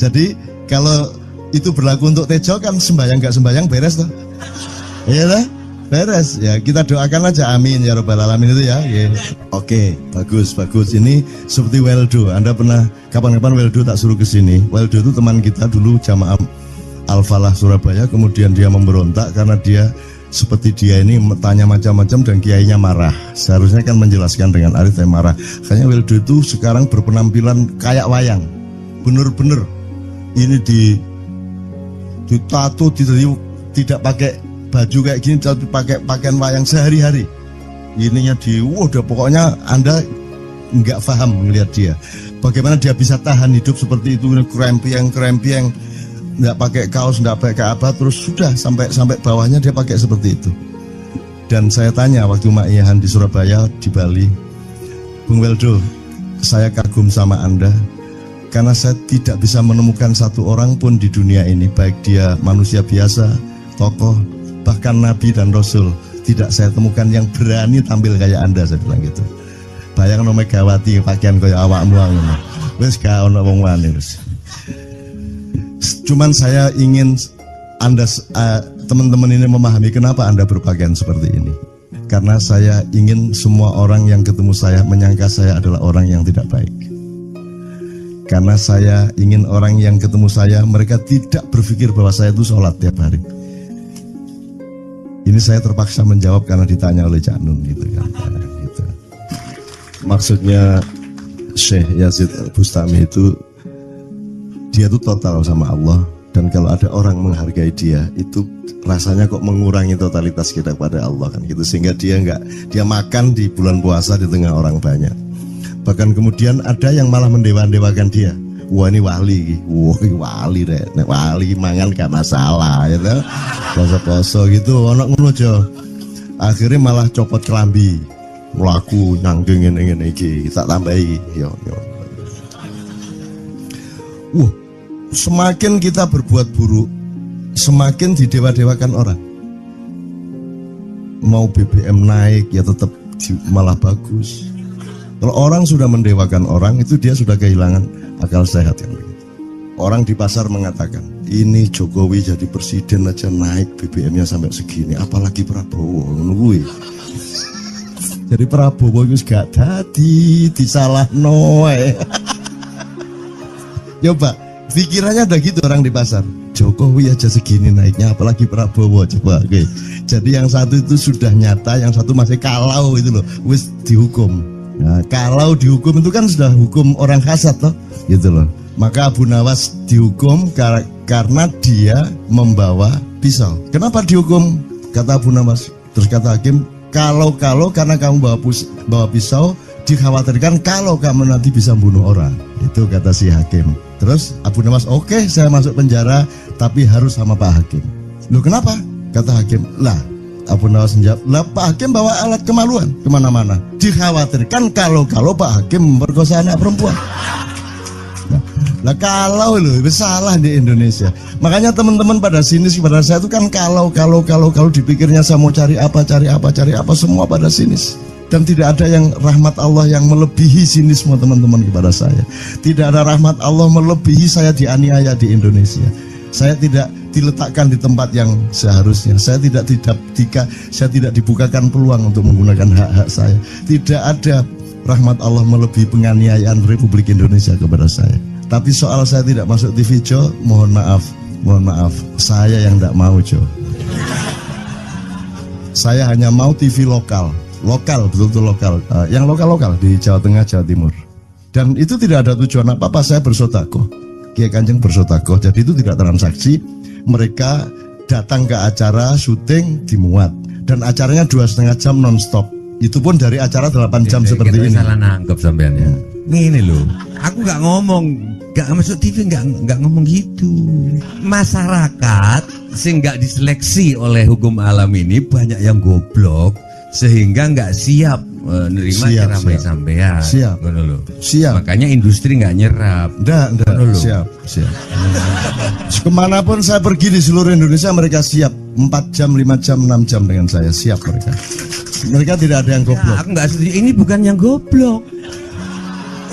Speaker 4: Jadi kalau itu berlaku untuk Tejo, kan sembahyang nggak sembahyang beres toh? Iya lah, beres. Ya kita doakan aja, amin ya robbal alamin itu ya. Yeah. Oke, bagus. Ini seperti Weldo. Anda pernah kapan-kapan Weldo tak suruh ke sini? Weldo itu teman kita dulu jamaah Al-Falah Surabaya, kemudian dia memberontak karena dia seperti dia ini tanya macam-macam dan kiainya marah. Seharusnya kan menjelaskan dengan arif, yang marah. Kayaknya Weldo itu sekarang berpenampilan kayak wayang. Bener-bener ini ditato, tidak pakai baju kayak gini, tapi pakai pakaian wayang sehari-hari. Ininya udah pokoknya Anda nggak paham melihat dia. Bagaimana dia bisa tahan hidup seperti itu, krempiang, nggak pakai kaos, nggak pakai apa, terus sudah sampai bawahnya dia pakai seperti itu. Dan saya tanya waktu Ma'iyahan di Surabaya, di Bali, Bung Weldo, saya kagum sama Anda karena saya tidak bisa menemukan satu orang pun di dunia ini, baik dia manusia biasa, tokoh, bahkan Nabi dan Rasul, tidak saya temukan yang berani tampil kayak Anda. Saya bilang gitu. Bayang no Megawati pakaian kayak awakmu ngono. Wis gak ono wong wani terus. Cuman saya ingin Anda teman-teman ini memahami kenapa Anda berpakaian seperti ini. Karena saya ingin semua orang yang ketemu saya menyangka saya adalah orang yang tidak baik. Karena saya ingin orang yang ketemu saya, mereka tidak berpikir bahwa saya itu sholat tiap hari. Ini saya terpaksa menjawab karena ditanya oleh Cak Nun gitu kan. Gitu. Maksudnya Syekh Yazid Bustami itu, dia itu total sama Allah, dan kalau ada orang menghargai dia, itu rasanya kok mengurangi totalitas kita kepada Allah kan gitu, sehingga dia makan di bulan puasa di tengah orang banyak. Bahkan kemudian ada yang malah mendewa-dewakan dia. Wah ini wali, wali deh, wali mangan gak masalah, ya gitu. Poso-poso gitu, ono ngono aja. Akhirnya malah copot kelambi, melaku nyanggeng ngene iki, tak tambahi, yo. Semakin kita berbuat buruk, semakin didewa-dewakan orang. Mau BBM naik ya tetap malah bagus. Kalau orang sudah mendewakan orang, itu dia sudah kehilangan akal sehat kan begitu. Orang di pasar mengatakan, ini Jokowi jadi presiden aja naik BBM-nya sampai segini, apalagi Prabowo nungguin. Jadi Prabowo itu gak dadi disalah noe. Coba pikirannya ada gitu orang di pasar. Jokowi aja segini naiknya, apalagi Prabowo, coba. Oke. Jadi yang satu itu sudah nyata, yang satu masih kalau itu loh, wis dihukum. Nah, kalau dihukum itu kan sudah hukum orang kasat toh, gitu loh. Maka Abu Nawas dihukum karena dia membawa pisau. Kenapa dihukum? Kata Abu Nawas. Terus kata hakim, kalau karena kamu bawa pisau, dikhawatirkan kalau kamu nanti bisa membunuh orang. Itu kata si hakim. Terus Abu Nawas, oke, saya masuk penjara, tapi harus sama Pak Hakim. Loh kenapa? Kata hakim, lah Abu Nawas menjawab, lah Pak Hakim bawa alat kemaluan kemana-mana. Dikhawatirkan kalau Pak Hakim memperkosa anak perempuan. Lah kalau loh, itu salah di Indonesia. Makanya teman-teman pada sinis kepada saya itu kan kalau dipikirnya saya mau cari apa semua pada sinis. Dan tidak ada yang rahmat Allah yang melebihi sinisme teman-teman kepada saya. Tidak ada rahmat Allah melebihi saya dianiaya di Indonesia. Saya tidak diletakkan di tempat yang seharusnya. Saya tidak dibukakan peluang untuk menggunakan hak-hak saya. Tidak ada rahmat Allah melebihi penganiayaan Republik Indonesia kepada saya. Tapi soal saya tidak masuk TV Jo, mohon maaf, saya yang tidak mau Jo. Saya hanya mau TV lokal, betul-betul lokal, yang lokal di Jawa Tengah, Jawa Timur. Dan itu tidak ada tujuan apa-apa, saya bersodakoh, Kiai Kanjeng bersodakoh, jadi itu tidak transaksi. Mereka datang ke acara syuting dimuat, dan acaranya 2,5 jam non-stop. Itu pun dari acara 8 jam seperti ini.
Speaker 5: Salah nangkep sampean ya. Ngene loh, aku nggak ngomong, nggak masuk TV, nggak ngomong gitu. Masyarakat sing nggak diseleksi oleh hukum alam ini banyak yang goblok sehingga nggak siap menerima ceramah sampean.
Speaker 4: Siap.
Speaker 5: Makanya industri nggak nyerap.
Speaker 4: Nggak. Siap. Kemanapun saya pergi di seluruh Indonesia mereka siap 4 jam, 5 jam, 6 jam dengan saya, siap mereka. Mereka tidak ada yang goblok.
Speaker 5: Aku nggak setuju. Ini bukan yang goblok.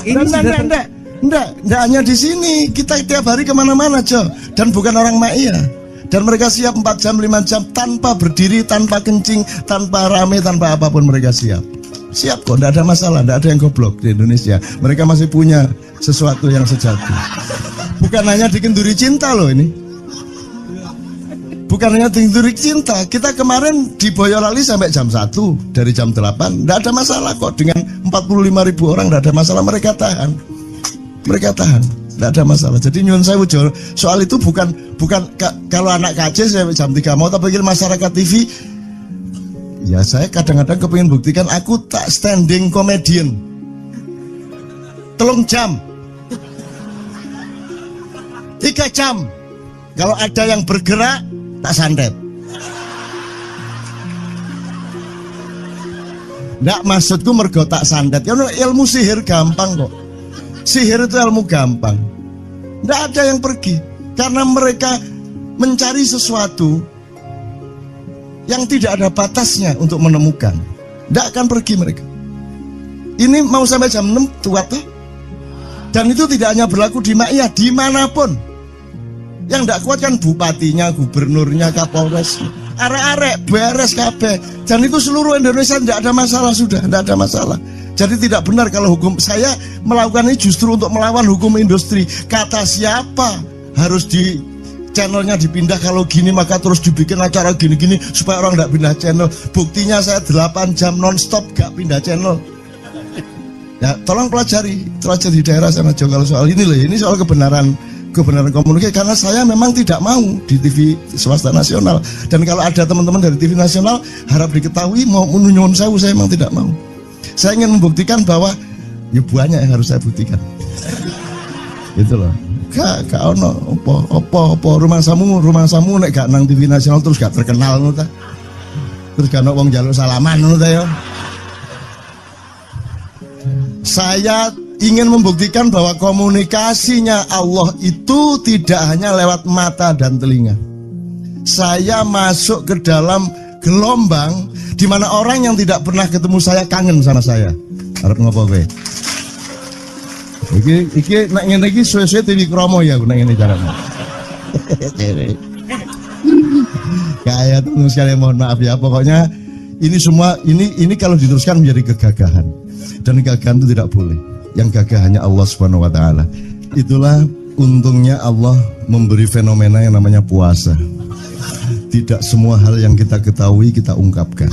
Speaker 4: Enggak hanya di sini. Kita tiap hari kemana-mana, Jo. Dan bukan orang Ma'iyah. Dan mereka siap 4 jam, 5 jam tanpa berdiri, tanpa kencing, tanpa rame, tanpa apapun mereka siap. Siap kok, enggak ada masalah, enggak ada yang goblok di Indonesia. Mereka masih punya sesuatu yang sejati. Bukan hanya dikenduri cinta loh ini. Bukan hanya dikenduri cinta. Kita kemarin di Boyolali sampai jam 1, dari jam 8. Enggak ada masalah kok, dengan 45.000 orang enggak ada masalah, mereka tahan. Tidak ada masalah. Jadi nyuwun sewu Jo, soal itu bukan kalau anak KJ saya jam 3 mau tak pikir masyarakat TV. Ya saya kadang-kadang kepingin buktikan aku tak standing comedian 3 jam 3 jam. Kalau ada yang bergerak tak santet. Nggak, maksudku mergo tak santet. Ya ilmu sihir gampang kok. Sihir itu ilmu gampang. Tidak ada yang pergi karena mereka mencari sesuatu yang tidak ada batasnya untuk menemukan. Tidak akan pergi mereka. Ini mau sampai jam 6 tuat tuh. Dan itu tidak hanya berlaku di Ma'iyah, dimanapun. Yang tidak kuat kan bupatinya, gubernurnya, kapolres, arek-arek beres kabeh. Dan itu seluruh Indonesia tidak ada masalah sudah, tidak ada masalah. Jadi tidak benar kalau hukum saya melakukan ini justru untuk melawan hukum industri. Kata siapa harus di channelnya dipindah, kalau gini maka terus dibikin acara gini-gini supaya orang tidak pindah channel. Buktinya saya 8 jam non-stop gak pindah channel. Ya tolong pelajari di daerah sana juga kalau soal ini loh. Ini soal kebenaran komunikasi, karena saya memang tidak mau di TV swasta nasional. Dan kalau ada teman-teman dari TV nasional harap diketahui mau nyuwun sewu, saya memang tidak mau. Saya ingin membuktikan bahwa ya banyak yang harus saya buktikan. Itu loh. Gak ono apa rumah samu nek gak nang TV nasional terus gak terkenal ngono ta. Terus gak ono wong njaluk salaman ngono ta ya. Saya ingin membuktikan bahwa komunikasinya Allah itu tidak hanya lewat mata dan telinga. Saya masuk ke dalam gelombang di mana orang yang tidak pernah ketemu saya kangen sama saya. Arep ngopo kowe? Iki nek ngene iki suwe-suwe TV Kromo ya nek ngene carane. Kayak terus sekali mohon maaf ya, pokoknya ini semua ini kalau diteruskan menjadi kegagahan. Dan kegagahan itu tidak boleh. Yang gagah hanya Allah Subhanahu wa taala. Itulah untungnya Allah memberi fenomena yang namanya puasa. Tidak semua hal yang kita ketahui kita ungkapkan.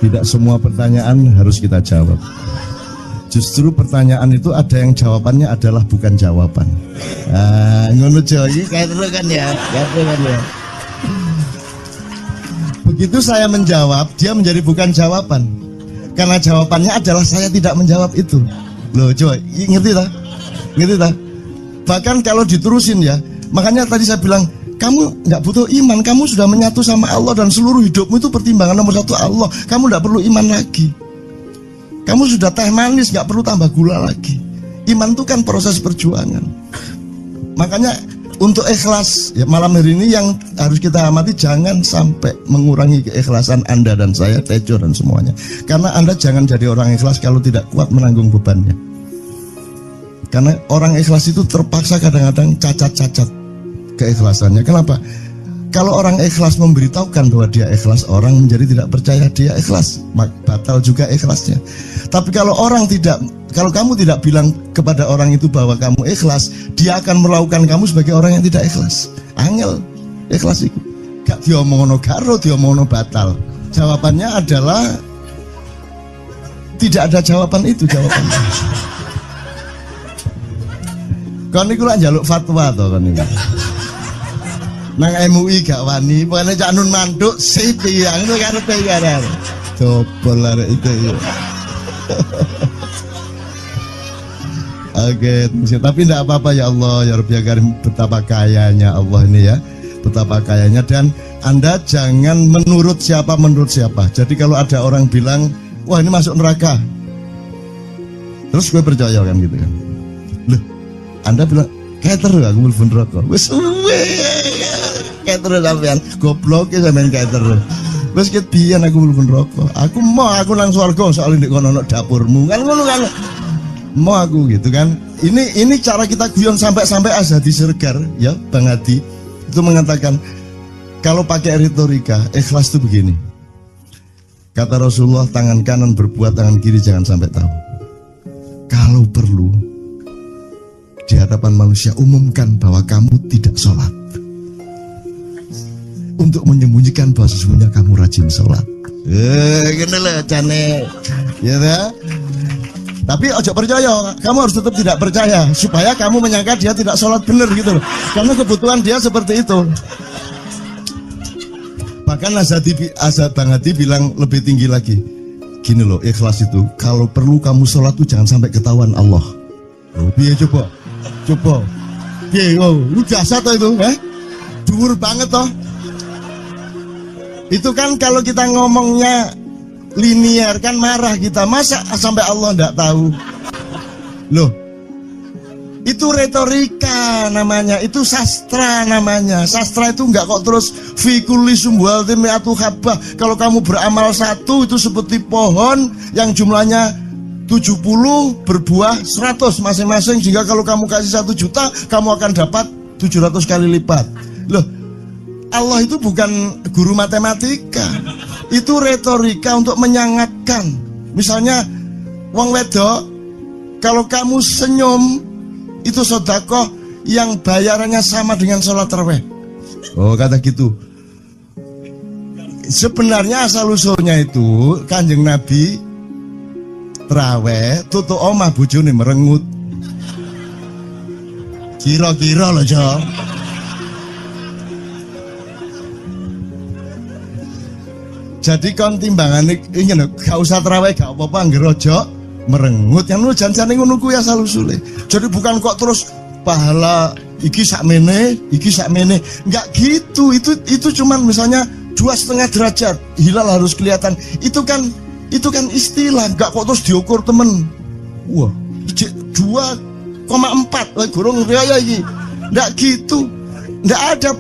Speaker 4: Tidak semua pertanyaan harus kita jawab. Justru pertanyaan itu ada yang jawabannya adalah bukan jawaban. Ngono iki kayak terus kan ya. Begitu saya menjawab, dia menjadi bukan jawaban. Karena jawabannya adalah saya tidak menjawab itu. Loh, coba ngerti tak? Gitu tak? Bahkan kalau diterusin ya, makanya tadi saya bilang, kamu nggak butuh iman, kamu sudah menyatu sama Allah dan seluruh hidupmu itu pertimbangan nomor satu Allah. Kamu nggak perlu iman lagi. Kamu sudah teh manis, nggak perlu tambah gula lagi. Iman itu kan proses perjuangan. Makanya untuk ikhlas ya, malam hari ini yang harus kita amati, jangan sampai mengurangi keikhlasan Anda dan saya, Tejo dan semuanya. Karena Anda jangan jadi orang ikhlas kalau tidak kuat menanggung bebannya. Karena orang ikhlas itu terpaksa kadang-kadang cacat-cacat keikhlasannya. Kenapa? Kalau orang ikhlas memberitahukan bahwa dia ikhlas, orang menjadi tidak percaya dia ikhlas, batal juga ikhlasnya. Tapi kalau kamu tidak bilang kepada orang itu bahwa kamu ikhlas, dia akan melakukan kamu sebagai orang yang tidak ikhlas. Angel ikhlas itu gak diomongno karo, diomongno batal. Jawabannya adalah tidak ada jawaban itu jawabannya. Kon niku lak njaluk fatwa to kon niku. Nang MUI gak wani, pokoknya Cak Nun manduk sip yang itu karepe ya. Dobol arek itu ya. Oke, tapi tidak apa-apa ya Allah, ya Rabbi ya Karim, betapa kayanya Allah ini ya, betapa kayanya. Dan Anda jangan menurut siapa. Jadi kalau ada orang bilang, wah ini masuk neraka, terus gue percaya kan gitu kan. Loh, Anda bilang, kater aku mlebu neraka. Wis suwe. Kater sampean, goblok ya sampean kater. Wis ket biyen aku mlebu neraka. Aku nang swarga soal ndek kono dapurmu. Kan ngono kan. Mau aku gitu kan. Ini cara kita guyon sampai Azhadi Sergar ya Bang Hadi itu mengatakan kalau pakai retorika ikhlas itu begini. Kata Rasulullah, tangan kanan berbuat, tangan kiri jangan sampai tahu. Kalau perlu di hadapan manusia umumkan bahwa kamu tidak sholat, untuk menyembunyikan bahwa sesungguhnya kamu rajin sholat. Gini lah cane ya dah. Tapi ojo percaya, kamu harus tetap tidak percaya supaya kamu menyangka dia tidak sholat benar gitu loh. Karena kebutuhan dia seperti itu. Bahkan Bang Hadi bilang lebih tinggi lagi. Gini loh, ikhlas itu kalau perlu kamu sholat tuh jangan sampai ketahuan Allah. Oh, biar coba. Biar, lu jasa toh itu, dhuwur banget toh. Itu kan kalau kita ngomongnya linear kan marah kita, masa sampai Allah enggak tahu. Loh, itu retorika namanya, itu sastra namanya. Sastra itu enggak kok terus fi kulli sumbuhatin mi'atu habbah. Kalau kamu beramal satu itu seperti pohon yang jumlahnya 70 berbuah 100 masing-masing, sehingga kalau kamu kasih 1 juta kamu akan dapat 700 kali lipat. Loh, Allah itu bukan guru matematika. Itu retorika untuk menyangatkan. Misalnya wong wedok, kalau kamu senyum itu sedekah yang bayarannya sama dengan sholat tarawih. Oh, kata gitu. Sebenarnya asal usulnya itu Kanjeng Nabi tarawih tutuk omah bojone merengut. Kira-kira loh Jo. Jadi kon timbangan ini gak usah terawih gak apa-apa ngerojo merengut yang lu jangan ngono kuwi asal usule. Jadi bukan kok terus pahala iki sakmene enggak gitu. Itu cuman misalnya 2,5 derajat hilal harus kelihatan. Itu kan istilah, enggak kok terus diukur temen. Wah, 2,4 gurung riaya iki. Enggak gitu. Enggak ada